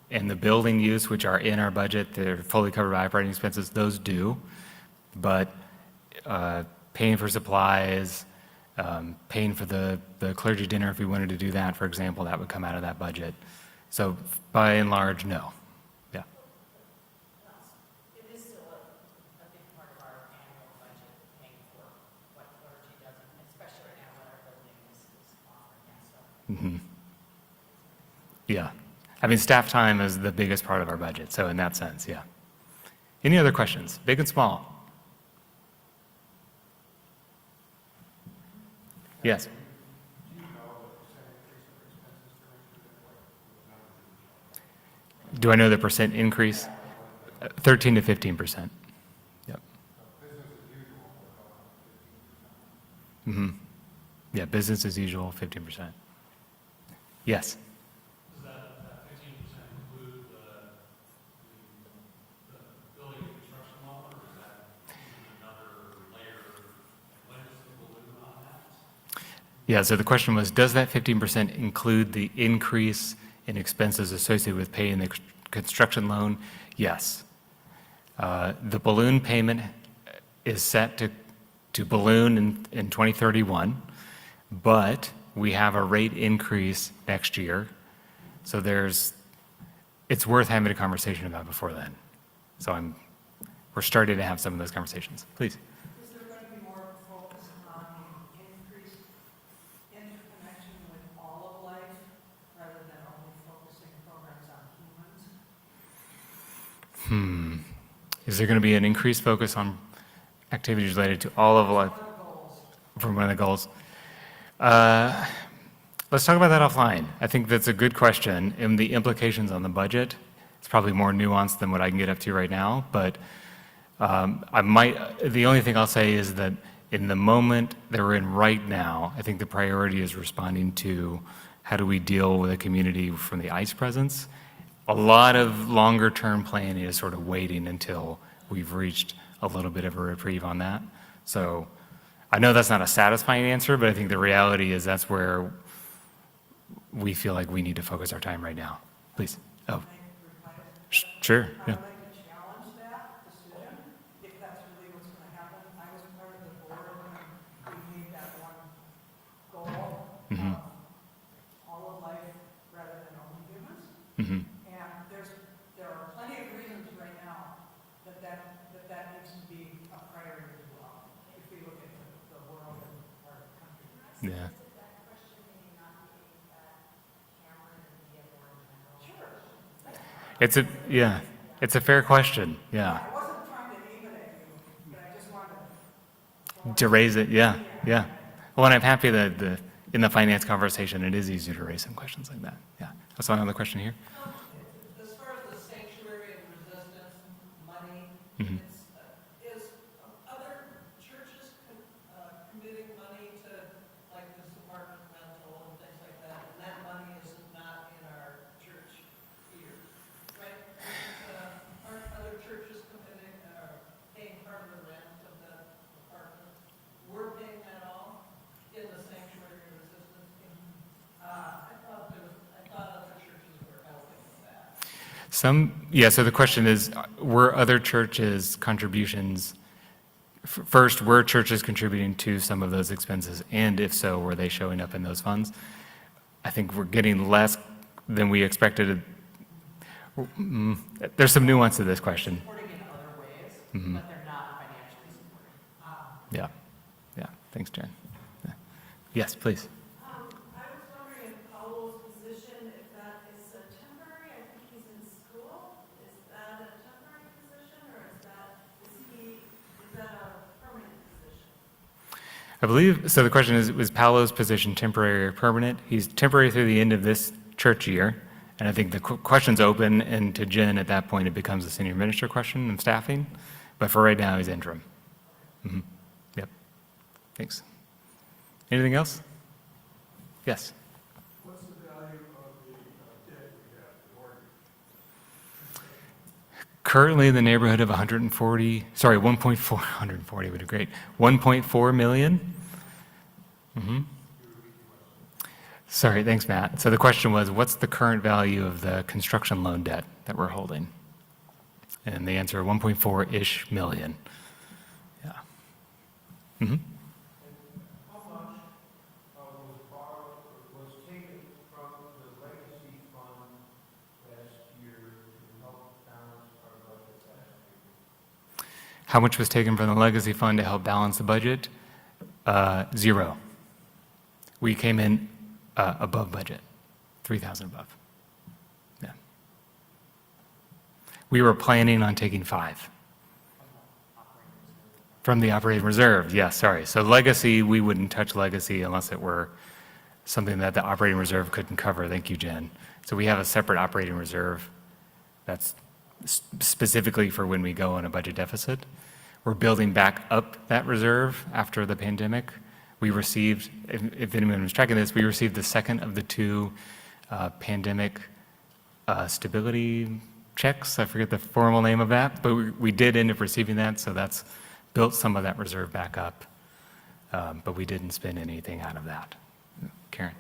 and the building use, which are in our budget, they're fully covered by operating expenses, those do. But paying for supplies, paying for the clergy dinner, if we wanted to do that, for example, that would come out of that budget. So by and large, no. It is still Yeah. I mean, staff time is the biggest part of our budget, so in that sense, yeah. Any other questions, big and small? Yes. Do I know the percent increase? 13 to 15%. Yep. Yeah, business as usual, 15%. Yes. Does that 15% include the building and construction loan, or is that another layer? When is the balloon on that? Yeah, so the question was, does that 15% include the increase in expenses associated with paying the construction loan? Yes. The balloon payment is set to balloon in 2031, but we have a rate increase next year. So it's worth having a conversation about before then. So we're starting to have some of those conversations. Please. Is there going to be more focus on increased interconnection with all of life rather than only focusing programs on humans? Is there going to be an increased focus on activities related to all of life? What are the goals? From one of the goals. Let's talk about that offline. I think that's a good question, and the implications on the budget, it's probably more nuanced than what I can get up to right now, but the only thing I'll say is that in the moment that we're in right now, I think the priority is responding to how do we deal with a community from the ICE presence. A lot of longer-term planning is sort of waiting until we've reached a little bit of a reprieve on that. So I know that's not a satisfying answer, but I think the reality is that's where we feel like we need to focus our time right now. Please. Oh, sure. Yeah. I'd like to challenge that decision, if that's really what's going to happen. I was part of the board when we made that one goal, all of life rather than only humans. And there are plenty of reasons right now that needs to be a priority as well, if we look at the world and our country. Yeah. That question may not be aimed at Cameron and be a more general. Yeah, it's a fair question. Yeah. I wasn't trying to aim it at you, but I just wanted To raise it, yeah, yeah. Well, and I'm happy that in the finance conversation, it is easier to raise some questions like that. Yeah. That's another question here. As far as the sanctuary and resistance money, is other churches committing money to like this apartment rental and things like that, and that money is not in our church here, right? Aren't other churches committing, paying part of the rent of that apartment? We're paying that all in the sanctuary and resistance. I thought other churches were helping with that. So the question is, were other churches' contributions, first, were churches contributing to some of those expenses? And if so, were they showing up in those funds? I think we're getting less than we expected. There's some nuance to this question. Supporting in other ways, but they're not financially supporting. Yeah, yeah. Thanks, Jen. Yeah. Yes, please. I was wondering if Paulo's position, if that is a temporary, I think he's in school, is that a temporary position, or is that a permanent position? I believe, so the question is, was Paolo's position temporary or permanent? He's temporary through the end of this church year, and I think the question's open, and to Jen, at that point, it becomes a senior minister question of staffing, but for right now, he's interim. Yep. Thanks. Anything else? Yes. What's the value of the debt we have, the mortgage? Currently in the neighborhood of 1.40 would be great. 1.4 million? Sorry, thanks, Matt. So the question was, what's the current value of the construction loan debt that we're holding? And the answer, 1.4-ish million. Yeah. Was taken from the legacy fund last year to help balance our budget last year? How much was taken from the legacy fund to help balance the budget? Zero. We came in above budget, 3,000 above. Yeah. We were planning on taking 5. From the operating reserve, yeah, sorry. So legacy, we wouldn't touch legacy unless it were something that the operating reserve couldn't cover. Thank you, Jen. So we have a separate operating reserve that's specifically for when we go on a budget deficit. We're building back up that reserve after the pandemic. We received, if anyone was tracking this, we received the second of the 2 pandemic stability checks. I forget the formal name of that, but we did end up receiving that, so that's built some of that reserve back up, but we didn't spend anything out of that. Karen?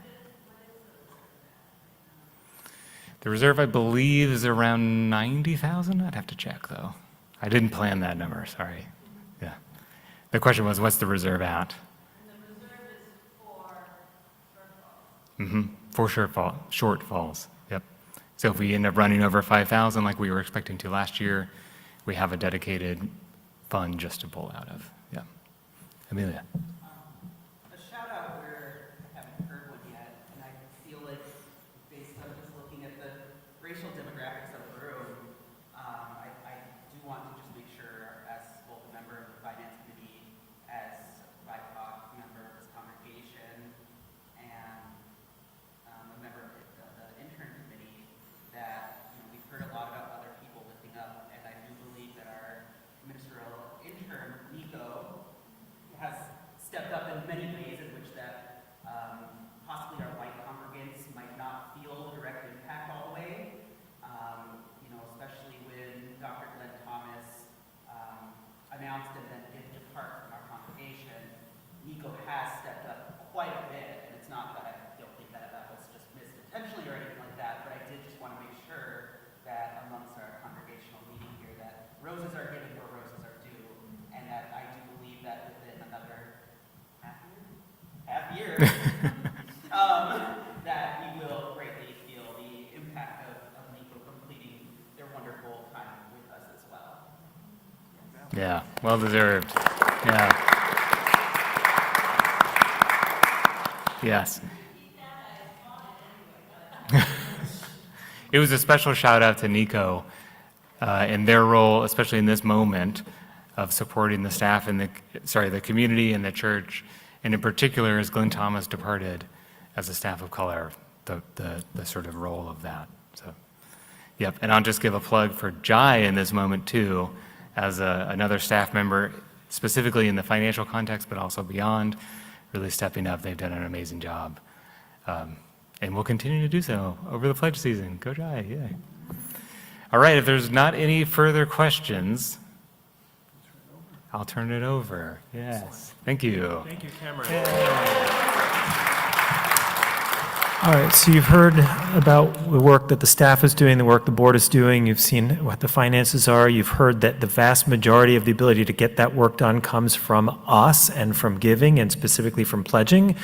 The reserve, I believe, is around 90,000. I'd have to check, though. I didn't plan that number, sorry. Yeah. The question was, what's the reserve at? And the reserve is for shortfalls. For shortfalls, yep. So if we end up running over 5,000 like we were expecting to last year, we have a dedicated fund just to pull out of, yeah. Amelia? A shout out where I haven't heard one yet, and I feel like based on just looking at the racial demographics of the room, I do want to just make sure, as both a member of the finance committee, as a BIPOC member of this congregation, and a member of the intern committee, that we've heard a lot about other people lifting up, and I do believe that our ministerial intern, Nico, has stepped up in many ways in which that possibly our white congregants might not feel the direct impact all the way. Especially when Dr. Glenn Thomas announced and then did depart from our congregation, Nico has stepped up quite a bit, and it's not that I don't think that was just missed intentionally or anything like that, but I did just want to make sure that amongst our congregational meeting here that roses are given where roses are due, and that I do believe that within another half year, that we will greatly feel the impact of Nico completing their wonderful time with us as well. Yeah, well deserved, yeah. Yes. It was a special shout out to Nico in their role, especially in this moment of supporting the staff and the community and the church, and in particular as Glenn Thomas departed as a staff of color, the sort of role of that. So, yep. And I'll just give a plug for Jai in this moment too, as another staff member, specifically in the financial context, but also beyond, really stepping up. They've done an amazing job. And we'll continue to do so over the pledge season. Go Jai, yay. All right, if there's not any further questions, I'll turn it over. Yes, thank you. Thank you, Cameron. All right, so you've heard about the work that the staff is doing, the work the board is doing. You've seen what the finances are. You've heard that the vast majority of the ability to get that work done comes from us and from giving, and specifically from pledging.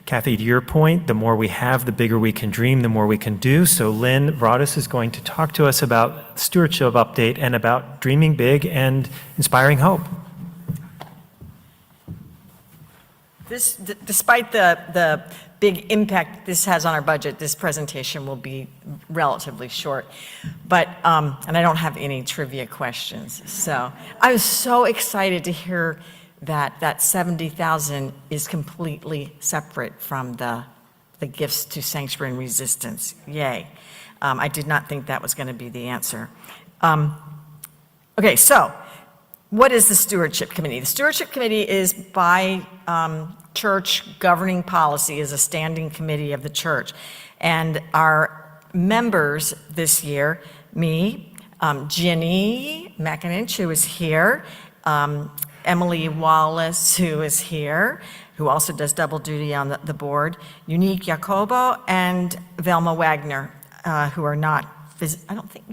Kathy, to your point, the more we have, the bigger we can dream, the more we can do. So Lynn Broaddus is going to talk to us about stewardship update and about dreaming big and inspiring hope. Despite the big impact this has on our budget, this presentation will be relatively short. But, and I don't have any trivia questions. So I was so excited to hear that 70,000 is completely separate from the gifts to Sanctuary and Resistance. Yay. I did not think that was going to be the answer. Okay, so what is the Stewardship Committee? The Stewardship Committee is by church governing policy, is a standing committee of the church. And our members this year, me, Ginny McIninch, who is here, Emily Wallace, who is here, who also does double duty on the board, Unique Jacobo, and Velma Wagner, who are not, I don't think,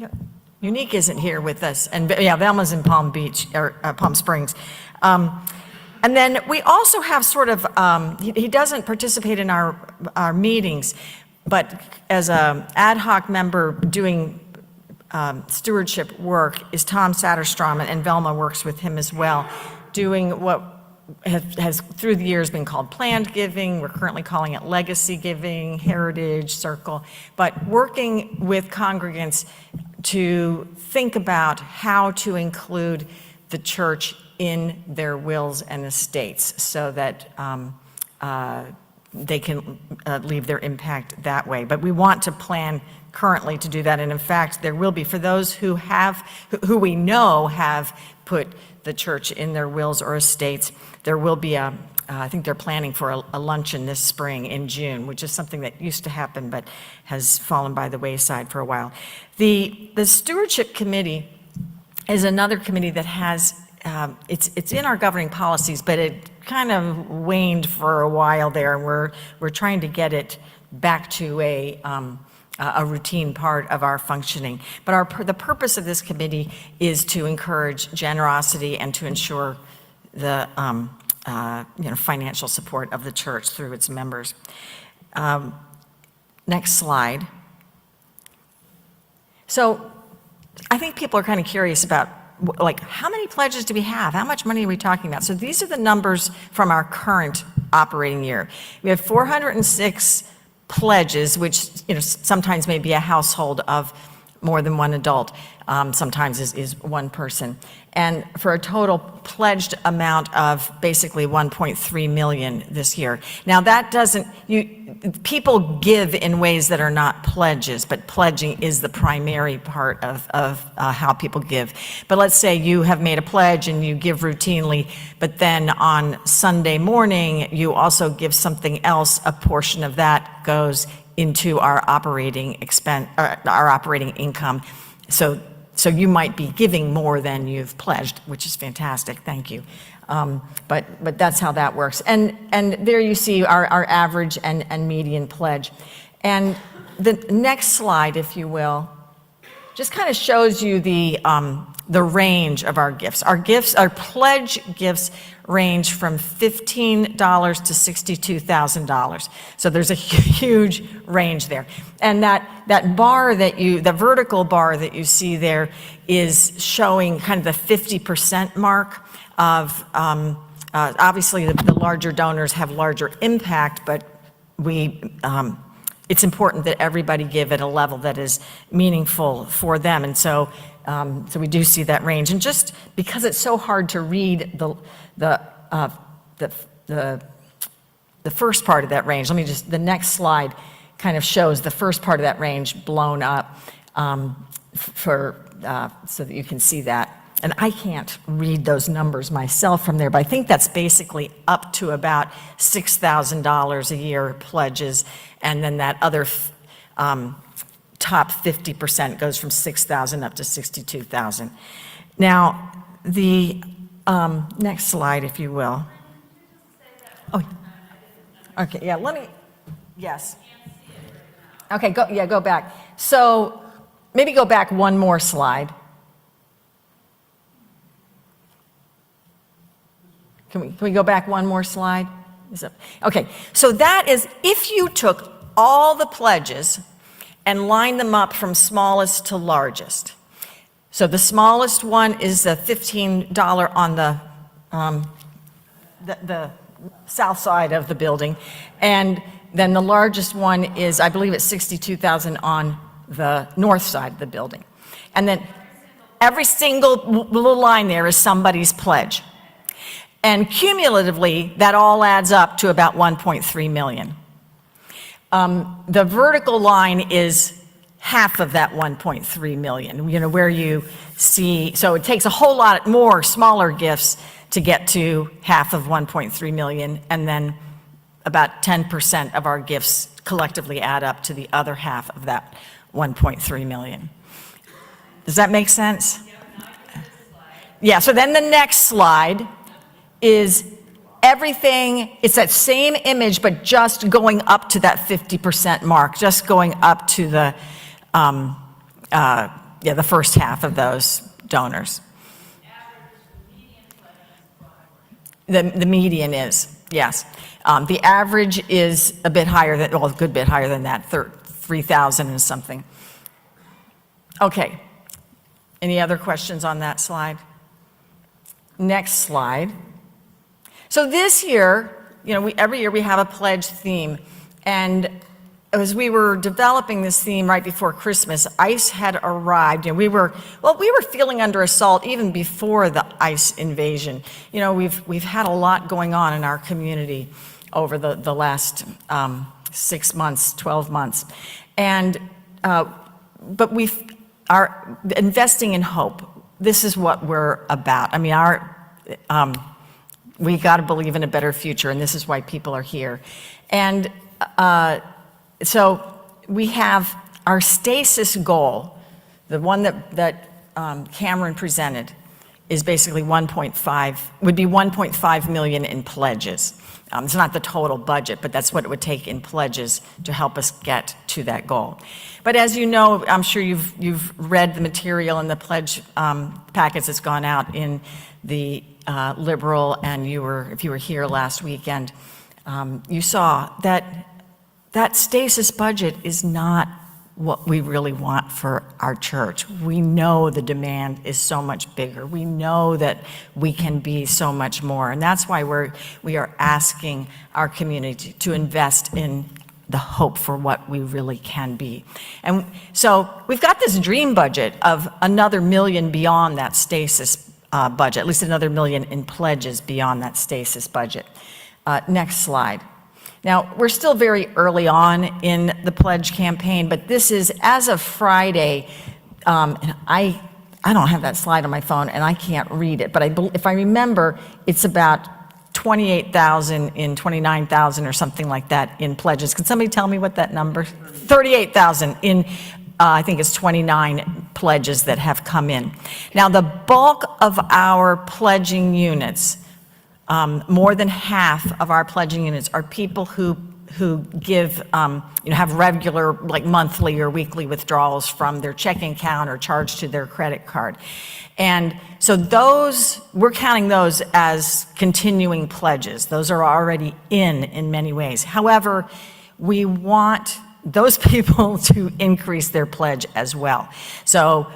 Unique isn't here with us, and yeah, Velma's in Palm Beach, or Palm Springs. And then we also have sort of, he doesn't participate in our meetings, but as an ad hoc member doing stewardship work is Tom Satterstrom, and Velma works with him as well, doing what has through the years been called planned giving. We're currently calling it legacy giving, heritage, circle. But working with congregants to think about how to include the church in their wills and estates so that they can leave their impact that way. But we want to plan currently to do that. And in fact, there will be, for those who we know have put the church in their wills or estates, there will be I think they're planning for a luncheon this spring in June, which is something that used to happen but has fallen by the wayside for a while. The Stewardship Committee is another committee that has, it's in our governing policies, but it kind of waned for a while there, and we're trying to get it back to a routine part of our functioning. But the purpose of this committee is to encourage generosity and to ensure the financial support of the church through its members. Next slide. So I think people are kind of curious about, like, how many pledges do we have? How much money are we talking about? So these are the numbers from our current operating year. We have 406 pledges, which sometimes may be a household of more than one adult, sometimes is one person. And for a total pledged amount of basically 1.3 million this year. Now that doesn't, people give in ways that are not pledges, but pledging is the primary part of how people give. But let's say you have made a pledge and you give routinely, but then on Sunday morning, you also give something else, a portion of that goes into our operating expense, our operating income. So you might be giving more than you've pledged, which is fantastic, thank you. But that's how that works. And there you see our average and median pledge. And the next slide, if you will, just kind of shows you the range of our gifts. Our pledge gifts range from $15 to $62,000. So there's a huge range there. And that bar the vertical bar that you see there is showing kind of the 50% mark of, obviously the larger donors have larger impact, but it's important that everybody give at a level that is meaningful for them. And so we do see that range. And just because it's so hard to read the first part of that range, the next slide kind of shows the first part of that range blown up so that you can see that. And I can't read those numbers myself from there, but I think that's basically up to about $6,000 a year pledges, and then that other top 50% goes from 6,000 up to 62,000. Now, the next slide, if you will. Oh, okay, yeah, yes. Okay, go back. So maybe go back one more slide. Can we go back one more slide? Okay, so that is, if you took all the pledges and lined them up from smallest to largest. So the smallest one is the $15 on the south side of the building, and then the largest one is, I believe it's $62,000 on the north side of the building. And then every single little line there is somebody's pledge. And cumulatively, that all adds up to about 1.3 million. The vertical line is half of that 1.3 million, where you see, so it takes a whole lot more smaller gifts to get to half of 1.3 million, and then about 10% of our gifts collectively add up to the other half of that 1.3 million. Does that make sense? Yeah, so then the next slide is everything, it's that same image, but just going up to that 50% mark, just going up to the first half of those donors. The median is, yes. The average is a bit higher than, well, a good bit higher than that, 3,000 and something. Okay. Any other questions on that slide? Next slide. So this year, every year we have a pledge theme. And as we were developing this theme right before Christmas, ICE had arrived. We were feeling under assault even before the ICE invasion. We've had a lot going on in our community over the last 6 months, 12 months. And, but we are investing in hope. This is what we're about. I mean, we got to believe in a better future, and this is why people are here. And so we have our stasis goal, the one that Cameron presented, is basically would be 1.5 million in pledges. It's not the total budget, but that's what it would take in pledges to help us get to that goal. But as you know, I'm sure you've read the material in the pledge packets that's gone out in the Liberal, and if you were here last weekend, you saw that stasis budget is not what we really want for our church. We know the demand is so much bigger. We know that we can be so much more. And that's why we are asking our community to invest in the hope for what we really can be. And so we've got this dream budget of another $1 million beyond that stasis budget, at least another $1 million in pledges beyond that stasis budget. Next slide. Now, we're still very early on in the pledge campaign, but this is, as of Friday, and I don't have that slide on my phone, and I can't read it, but if I remember, it's about 28,000 in 29,000 or something like that in pledges. Can somebody tell me what that number? 38,000 in, I think it's 29 pledges that have come in. Now, the bulk of our pledging units, more than half of our pledging units are people who give, have regular, like monthly or weekly withdrawals from their checking account or charged to their credit card. And so we're counting those as continuing pledges. Those are already in many ways. However, we want those people to increase their pledge as well. So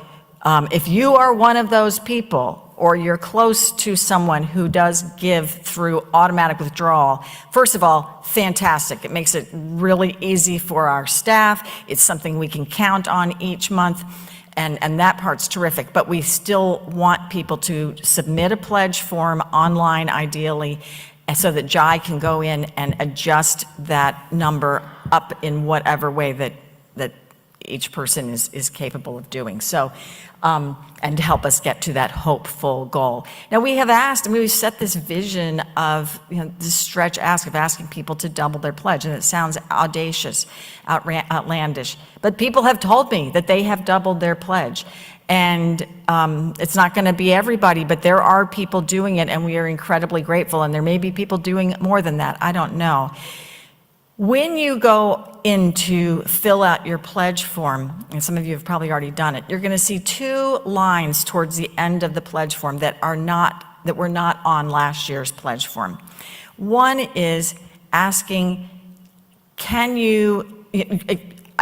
if you are one of those people, or you're close to someone who does give through automatic withdrawal, first of all, fantastic. It makes it really easy for our staff. It's something we can count on each month, and that part's terrific. But we still want people to submit a pledge form online, ideally, so that Jai can go in and adjust that number up in whatever way that each person is capable of doing. So, and to help us get to that hopeful goal. Now, we have asked, and we've set this vision of, this stretch ask of asking people to double their pledge, and it sounds audacious, outlandish, but people have told me that they have doubled their pledge. And it's not going to be everybody, but there are people doing it, and we are incredibly grateful, and there may be people doing more than that, I don't know. When you go in to fill out your pledge form, and some of you have probably already done it, you're going to see 2 lines towards the end of the pledge form that were not on last year's pledge form. One is asking,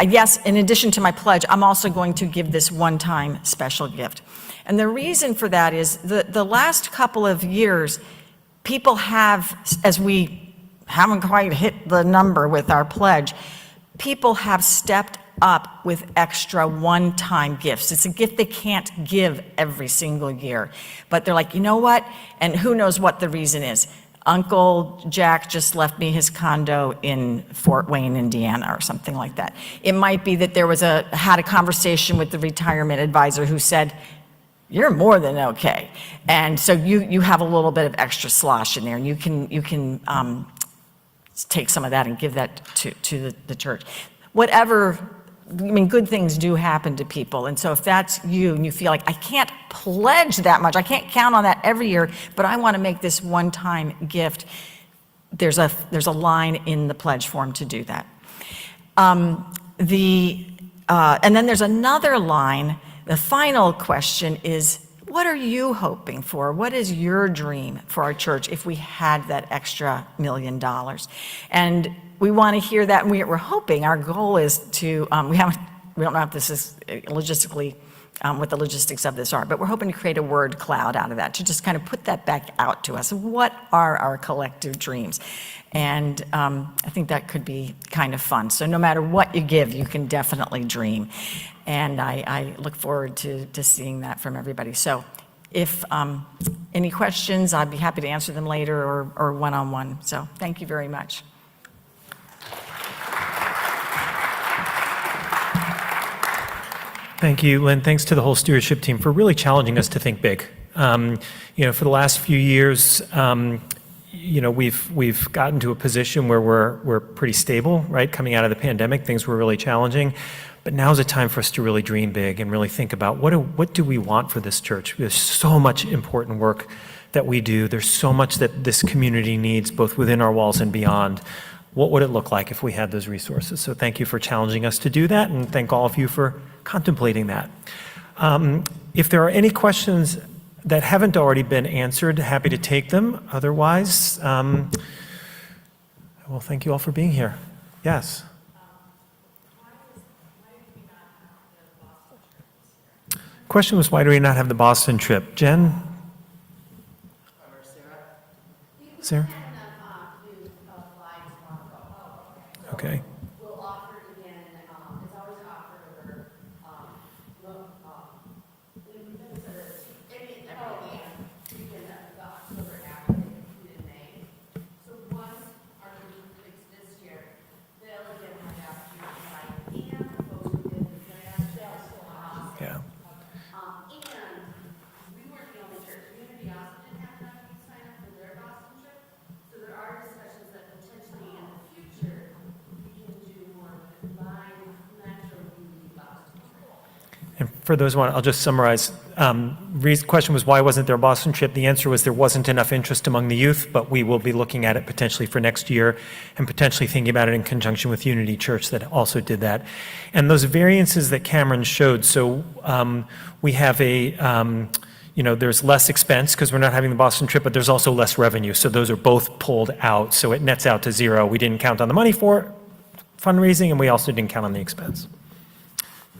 yes, in addition to my pledge, I'm also going to give this one-time special gift. And the reason for that is the last couple of years, people have, as we haven't quite hit the number with our pledge, people have stepped up with extra one-time gifts. It's a gift they can't give every single year. But they're like, you know what? And who knows what the reason is. Uncle Jack just left me his condo in Fort Wayne, Indiana, or something like that. It might be that there had a conversation with the retirement advisor who said, you're more than okay. And so you have a little bit of extra slosh in there, and you can take some of that and give that to the church. Whatever, good things do happen to people. And so if that's you and you feel like, I can't pledge that much, I can't count on that every year, but I want to make this one-time gift, there's a line in the pledge form to do that. And then there's another line. The final question is, what are you hoping for? What is your dream for our church if we had that extra $1 million? And we want to hear that, and we're hoping, our goal is to, we don't know if this is logistically what the logistics of this are, but we're hoping to create a word cloud out of that, to just kind of put that back out to us. What are our collective dreams? And I think that could be kind of fun. So no matter what you give, you can definitely dream. And I look forward to seeing that from everybody. So if any questions, I'd be happy to answer them later or one-on-one. So thank you very much. Thank you, Lynn. Thanks to the whole stewardship team for really challenging us to think big. For the last few years, we've gotten to a position where we're pretty stable, right? Coming out of the pandemic, things were really challenging. But now's a time for us to really dream big and really think about what do we want for this church? There's so much important work that we do. There's so much that this community needs, both within our walls and beyond. What would it look like if we had those resources? So thank you for challenging us to do that, and thank all of you for contemplating that. If there are any questions that haven't already been answered, happy to take them. Otherwise, well, thank you all for being here. Yes? Question was, why do we not have the Boston trip? Jen? Or Sarah? Sarah? Do a fly tomorrow. Okay. We'll offer it again, it's always offered over, October after they completed May. So once our group completes this year, they'll again have the opportunity to invite and the folks who did the grant, they'll still have. Yeah. And we weren't the only church, Unity also didn't have enough youth sign up for their Boston trip. So there are discussions that potentially in the future, we can do more of a combined Metro Unity Boston trip. And for those one, I'll just summarize. Question was, why wasn't there a Boston trip? The answer was there wasn't enough interest among the youth, but we will be looking at it potentially for next year and potentially thinking about it in conjunction with Unity Church that also did that. And those variances that Cameron showed, so we have there's less expense because we're not having the Boston trip, but there's also less revenue. So those are both pulled out. So it nets out to zero. We didn't count on the money for fundraising, and we also didn't count on the expense.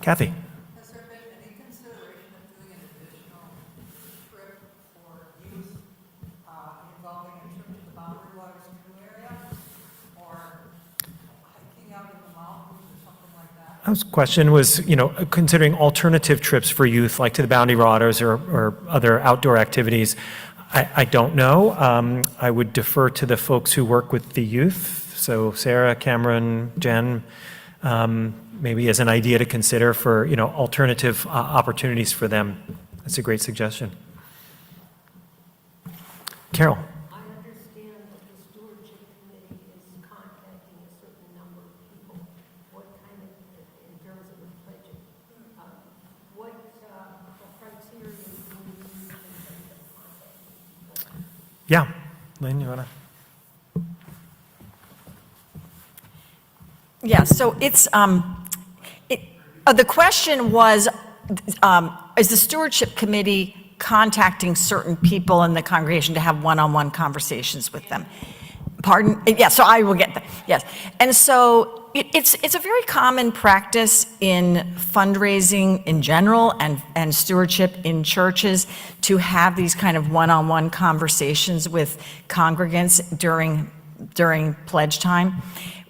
Kathy? Has there been any consideration of doing an additional trip for youth involving a trip to the Boundary Waters Canoe area? Or hiking out in the mountains or something like that? That was question was, considering alternative trips for youth, like to the Boundary Waters or other outdoor activities. I don't know. I would defer to the folks who work with the youth. So Sarah, Cameron, Jen, maybe as an idea to consider for, alternative opportunities for them. That's a great suggestion. Carol? I understand that the stewardship committee is contacting a certain number of people. What kind of, in terms of the pledging, what criteria do you use in terms of contacting people? Yeah. Lynn, you want to? Yeah, so it's, the question was, is the stewardship committee contacting certain people in the congregation to have one-on-one conversations with them? Pardon? Yeah, so I will get that, yes. And so it's a very common practice in fundraising in general and stewardship in churches to have these kind of one-on-one conversations with congregants during pledge time.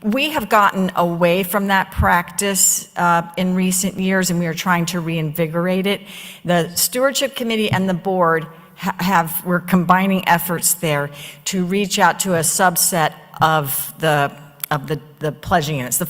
We have gotten away from that practice in recent years, and we are trying to reinvigorate it. The stewardship committee and the board we're combining efforts there to reach out to a subset of the pledging units,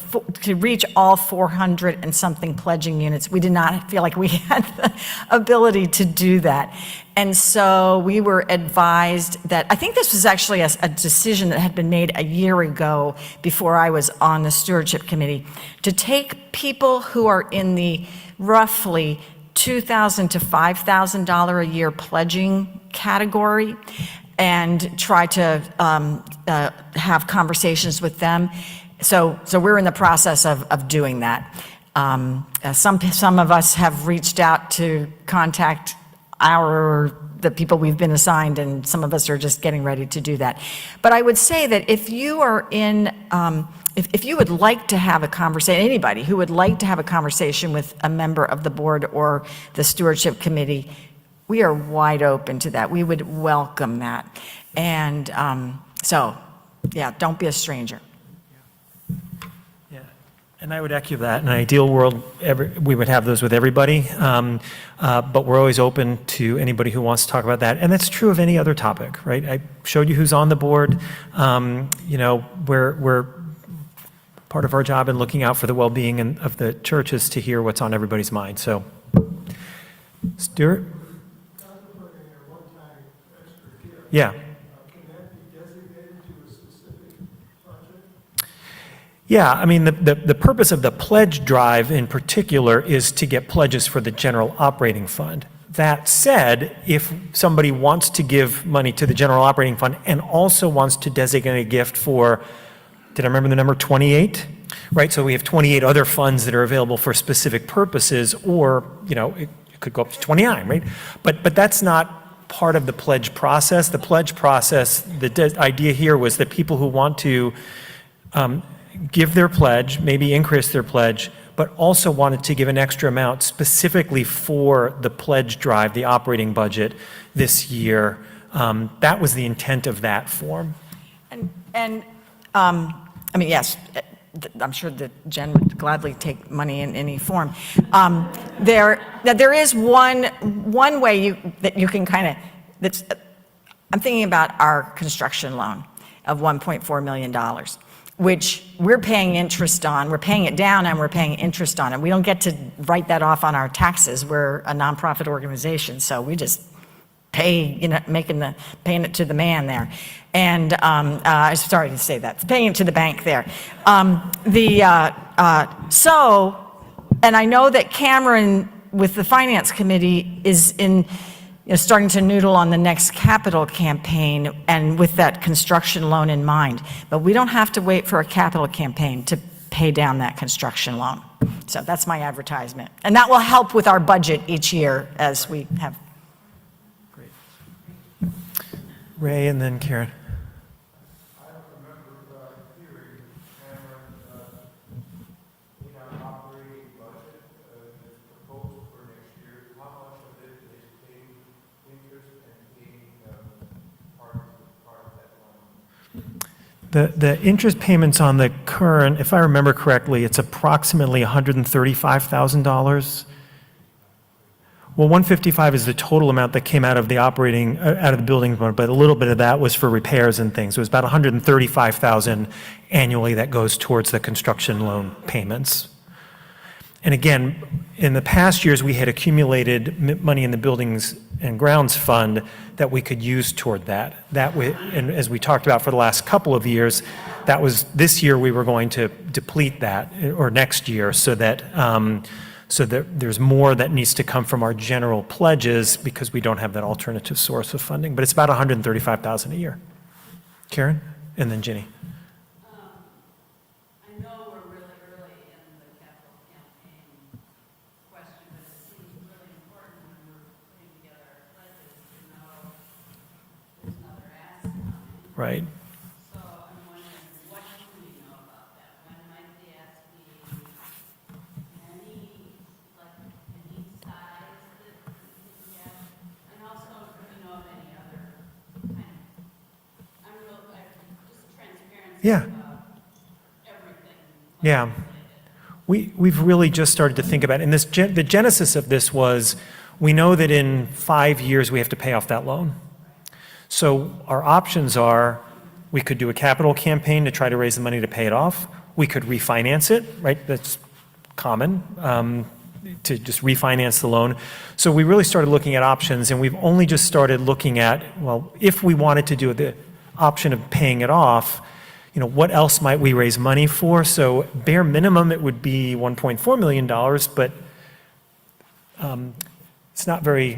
to reach all 400 and something pledging units. We did not feel like we had the ability to do that. And so we were advised that, I think this was actually a decision that had been made a year ago before I was on the stewardship committee, to take people who are in the roughly $2,000 to $5,000 a year pledging category and try to have conversations with them. So we're in the process of doing that. Some of us have reached out to contact the people we've been assigned, and some of us are just getting ready to do that. But I would say that if you are in, if you would like to have a conversation, anybody who would like to have a conversation with a member of the board or the stewardship committee, we are wide open to that. We would welcome that. And so, yeah, don't be a stranger. Yeah, and I would echo that. In an ideal world, we would have those with everybody, but we're always open to anybody who wants to talk about that. And that's true of any other topic, right? I showed you who's on the board. You know, we're part of our job in looking out for the well-being of the church is to hear what's on everybody's mind. So, Stuart? Contemplating a one-time extra gift. Yeah. Can that be designated to a specific project? Yeah, I mean, the purpose of the pledge drive in particular is to get pledges for the general operating fund. That said, if somebody wants to give money to the general operating fund and also wants to designate a gift for, did I remember the number, 28? Right, so we have 28 other funds that are available for specific purposes, or, you know, it could go up to 29, right? But that's not part of the pledge process. The pledge process, the idea here was that people who want to give their pledge, maybe increase their pledge, but also wanted to give an extra amount specifically for the pledge drive, the operating budget this year. That was the intent of that form. I mean, yes, I'm sure that Jen would gladly take money in any form. There is one way that you can kind of, I'm thinking about our construction loan of $1.4 million, which we're paying interest on. We're paying it down and we're paying interest on it. We don't get to write that off on our taxes. We're a nonprofit organization, so we just pay, you know, paying it to the man there. And sorry to say that, paying it to the bank there. And I know that Cameron with the finance committee is starting to noodle on the next capital campaign and with that construction loan in mind. But we don't have to wait for a capital campaign to pay down that construction loan. So that's my advertisement. And that will help with our budget each year as we have. Great. Ray and then Karen. I don't remember hearing Cameron in our operating budget that's proposed for next year. How much of it is paying interest and paying part of that loan? The interest payments on the current, if I remember correctly, it's approximately $135,000. Well, 155 is the total amount that came out of the operating, out of the building fund, but a little bit of that was for repairs and things. It was about 135,000 annually that goes towards the construction loan payments. And again, in the past years, we had accumulated money in the Buildings and Grounds Fund that we could use toward that. And as we talked about for the last couple of years, that was, this year we were going to deplete that, or next year, so that there's more that needs to come from our general pledges because we don't have that alternative source of funding. But it's about $135,000 a year. Karen, and then Ginny. I know we're really early in the capital campaign question, but it seems really important when we're putting together our pledges to know there's another ask coming. Right. So I'm wondering, what do we know about that? When might the ask be? Any size that we can get? And also, do we know of any other kind of, just transparency Yeah. about everything. Yeah. We've really just started to think about it. And the genesis of this was, we know that in 5 years we have to pay off that loan. So our options are, we could do a capital campaign to try to raise the money to pay it off. We could refinance it, right? That's common, to just refinance the loan. So we really started looking at options, and we've only just started looking at, well, if we wanted to do the option of paying it off, you know, what else might we raise money for? So bare minimum, it would be $1.4 million, but it's not very,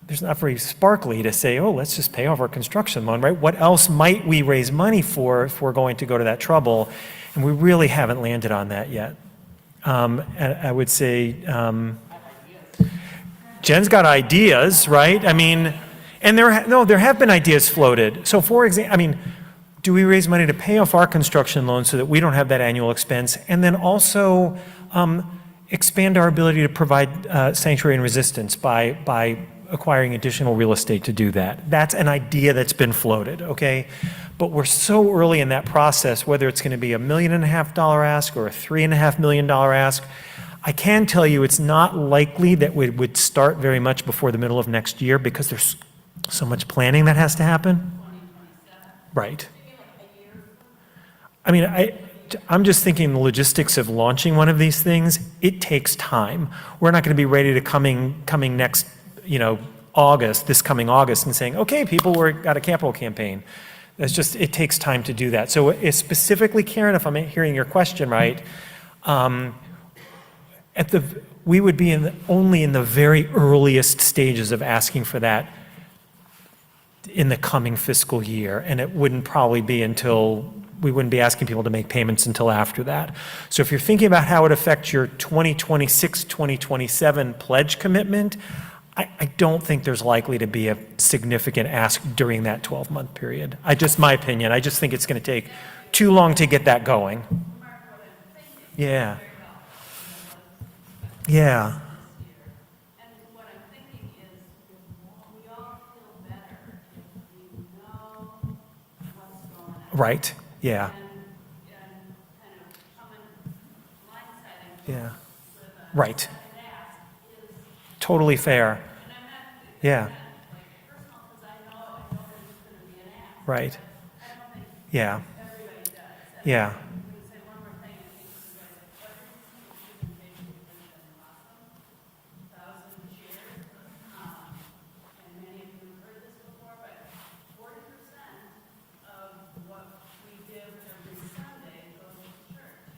there's not very sparkly to say, oh, let's just pay off our construction loan, right? What else might we raise money for if we're going to go to that trouble? And we really haven't landed on that yet. And I would say, Jen's got ideas, right? I mean, and there have been ideas floated. So for example, I mean, do we raise money to pay off our construction loan so that we don't have that annual expense? And then also expand our ability to provide sanctuary and resistance by acquiring additional real estate to do that. That's an idea that's been floated, okay? But we're so early in that process, whether it's going to be $1.5 million ask or a $3.5 million ask, I can tell you it's not likely that we would start very much before the middle of next year because there's so much planning that has to happen. Right. I mean, I'm just thinking the logistics of launching one of these things, it takes time. We're not going to be ready to coming next, August, this coming August, and saying, okay, people, we've got a capital campaign. It's just, it takes time to do that. So specifically, Karen, if I'm hearing your question right, we would be only in the very earliest stages of asking for that in the coming fiscal year, and it wouldn't probably be until, we wouldn't be asking people to make payments until after that. So if you're thinking about how it affects your 2026, 2027 pledge commitment, I don't think there's likely to be a significant ask during that 12-month period. My opinion, I just think it's going to take too long to get that going. Yeah. Yeah. And what I'm thinking is, we all feel better if we know what's going on. Right, yeah, And kind of coming blindsiding. yeah, right. And ask is, Totally fair, and I'm not, yeah, like personal, because I know there's going to be an ask. right, I don't think yeah, everybody does. yeah, I'm going to say one more thing. I think you guys, every presentation has been awesome. 1,000 shares. And many of you have heard this before, but 40% of what we give every Sunday goes to church.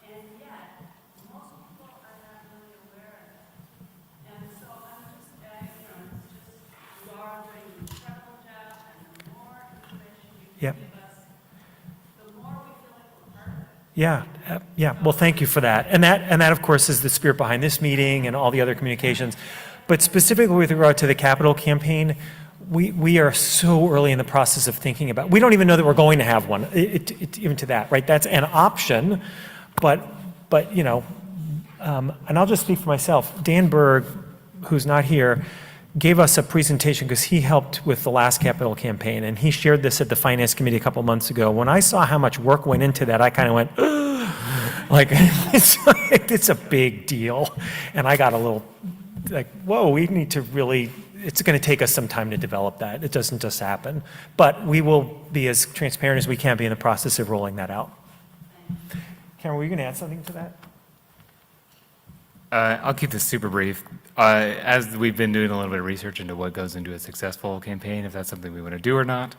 And yet, most people are not really aware of it. And so I'm just, it's just, you are doing an incredible job, and the more information you Yep. give us, the more we feel like we're part of it. yeah, yeah. Well, thank you for that. And that, of course, is the spirit behind this meeting and all the other communications. But specifically with regard to the capital campaign, we are so early in the process of thinking about, we don't even know that we're going to have one, even to that, right? That's an option, but and I'll just speak for myself. Dan Berg, who's not here, gave us a presentation because he helped with the last capital campaign, and he shared this at the Finance Committee a couple months ago. When I saw how much work went into that, I kind of went, like, it's a big deal. And I got a little, like, whoa, we need to really, it's going to take us some time to develop that. It doesn't just happen. But we will be as transparent as we can be in the process of rolling that out. Karen, were you going to add something to that? I'll keep this super brief. As we've been doing a little bit of research into what goes into a successful campaign, if that's something we want to do or not,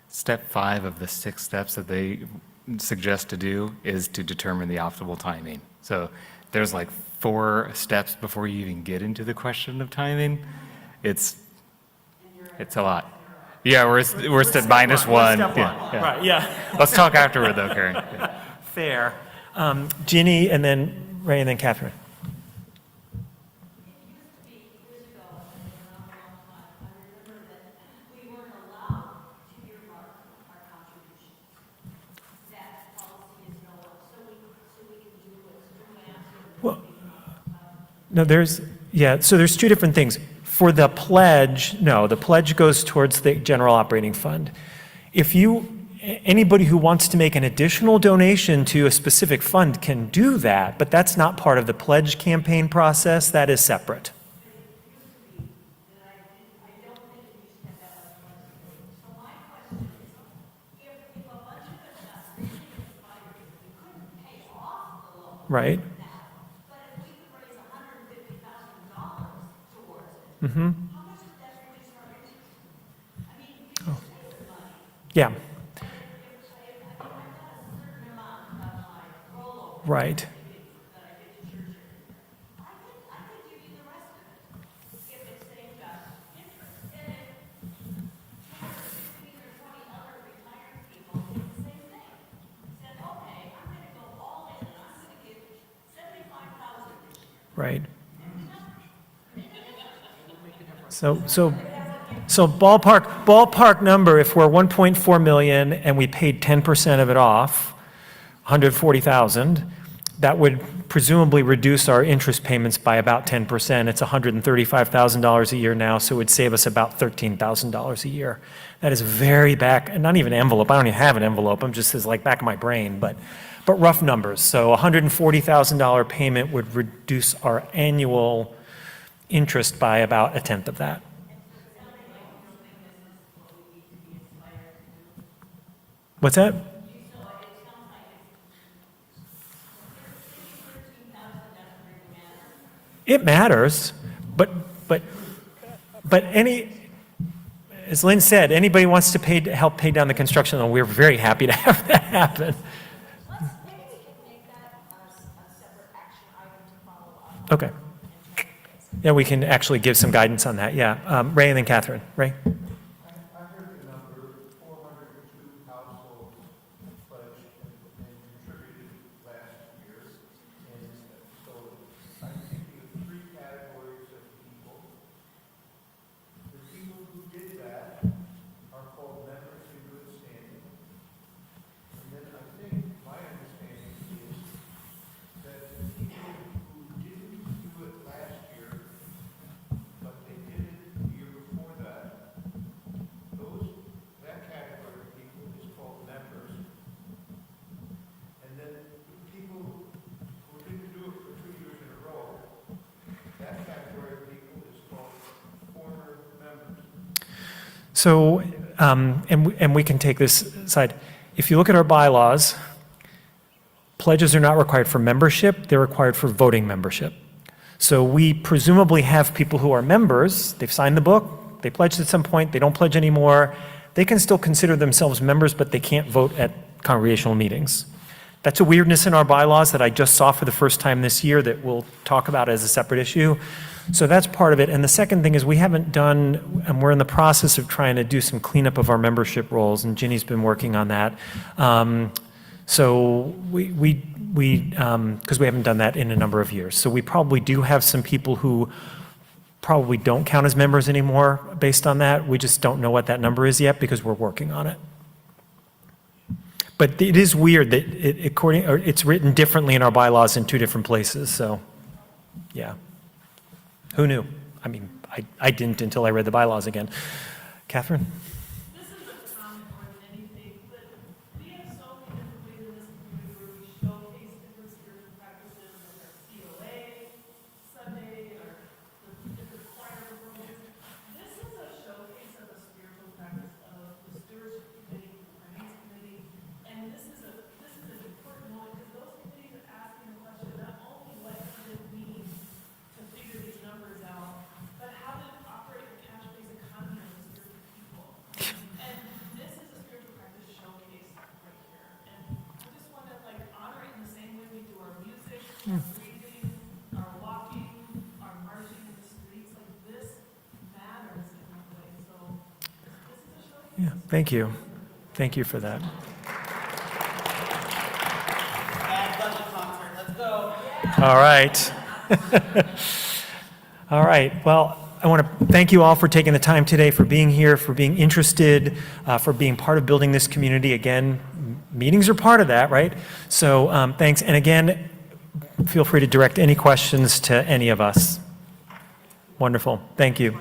step 5 of the 6 steps that they suggest to do is to determine the optimal timing. So there's like 4 steps before you even get into the question of timing. It's a lot. Yeah, we're step -1. Step Yeah, one. yeah. Right, yeah. Let's talk afterward though, Karen. Yeah. Fair. Ginny, and then Ray, and then Catherine. We weren't allowed to earmark our contributions. That policy is no longer, so we can do what's due Well, no, so there's 2 different things. For the pledge, no, the pledge goes towards the general operating fund. Anybody who wants to make an additional donation to a specific fund can do that, but that's not part of the pledge campaign process. That is separate. Right? But if we could raise $150,000 towards it, Mm-hmm. how much would that reduce our interest? I mean, we could save the money. Yeah, If I've got a certain amount of my rollover right. that I get to church every year, I could give you the rest of it if it saved us interest. And if 10 or 15 or 20 other retired people did the same thing, said, okay, I'm going to go all in and I'm going to give $75,000 this year. Right. So ballpark number, if we're 1.4 million and we paid 10% of it off, 140,000, that would presumably reduce our interest payments by about 10%. It's $135,000 a year now, so it would save us about $13,000 a year. That is very back, and not even envelope. I don't even have an envelope. I'm just as like back of my brain, but rough numbers. So $140,000 payment would reduce our annual interest by about a tenth of that. What's that? It matters, but as Lynn said, anybody wants to help pay down the construction loan, we're very happy to have that happen. Maybe we can make that a separate action item to follow up. Okay. Yeah, we can actually give some guidance on that, yeah. Ray and then Catherine. Ray? I heard the number, 402 households pledged and contributed last year. And so I'm thinking of three categories of people. The people who did that are called members in good standing. And then I think my understanding is that the people who didn't do it last year, but they did it the year before that, that category of people is called members. And then people who didn't do it for 2 years in a row, that category of people is called former members. So, and we can take this aside. If you look at our bylaws, pledges are not required for membership, they're required for voting membership. So we presumably have people who are members, they've signed the book, they pledged at some point, they don't pledge anymore. They can still consider themselves members, but they can't vote at congregational meetings. That's a weirdness in our bylaws that I just saw for the first time this year that we'll talk about as a separate issue. So that's part of it. And the second thing is we haven't done, and we're in the process of trying to do some cleanup of our membership rolls, and Ginny's been working on that. So because we haven't done that in a number of years. So we probably do have some people who probably don't count as members anymore based on that. We just don't know what that number is yet because we're working on it. But it is weird that it's written differently in our bylaws in two different places, so, yeah. Who knew? I mean, I didn't until I read the bylaws again. Catherine? This is a comment more than anything, but we have so many different ways in this community where we showcase different spiritual practices, like our COA, Sunday, or the different choir programs. This is a showcase of a spiritual practice of the stewardship committee, the finance committee, and this is an important moment because those committees are asking the question, not only what does it mean to figure these numbers out, but how to operate a cash-based economy of the spiritual people. And this is a spiritual practice showcase right here. And I just want to honor it in the same way we do our music, our breathing, our walking, our marching in the streets. This matters in that way. So this is a showcase. Yeah, thank you. Thank you for that. Bad budget concert, let's go. All right. All right. Well, I want to thank you all for taking the time today, for being here, for being interested, for being part of building this community. Again, meetings are part of that, right? So thanks. And again, feel free to direct any questions to any of us. Wonderful. Thank you.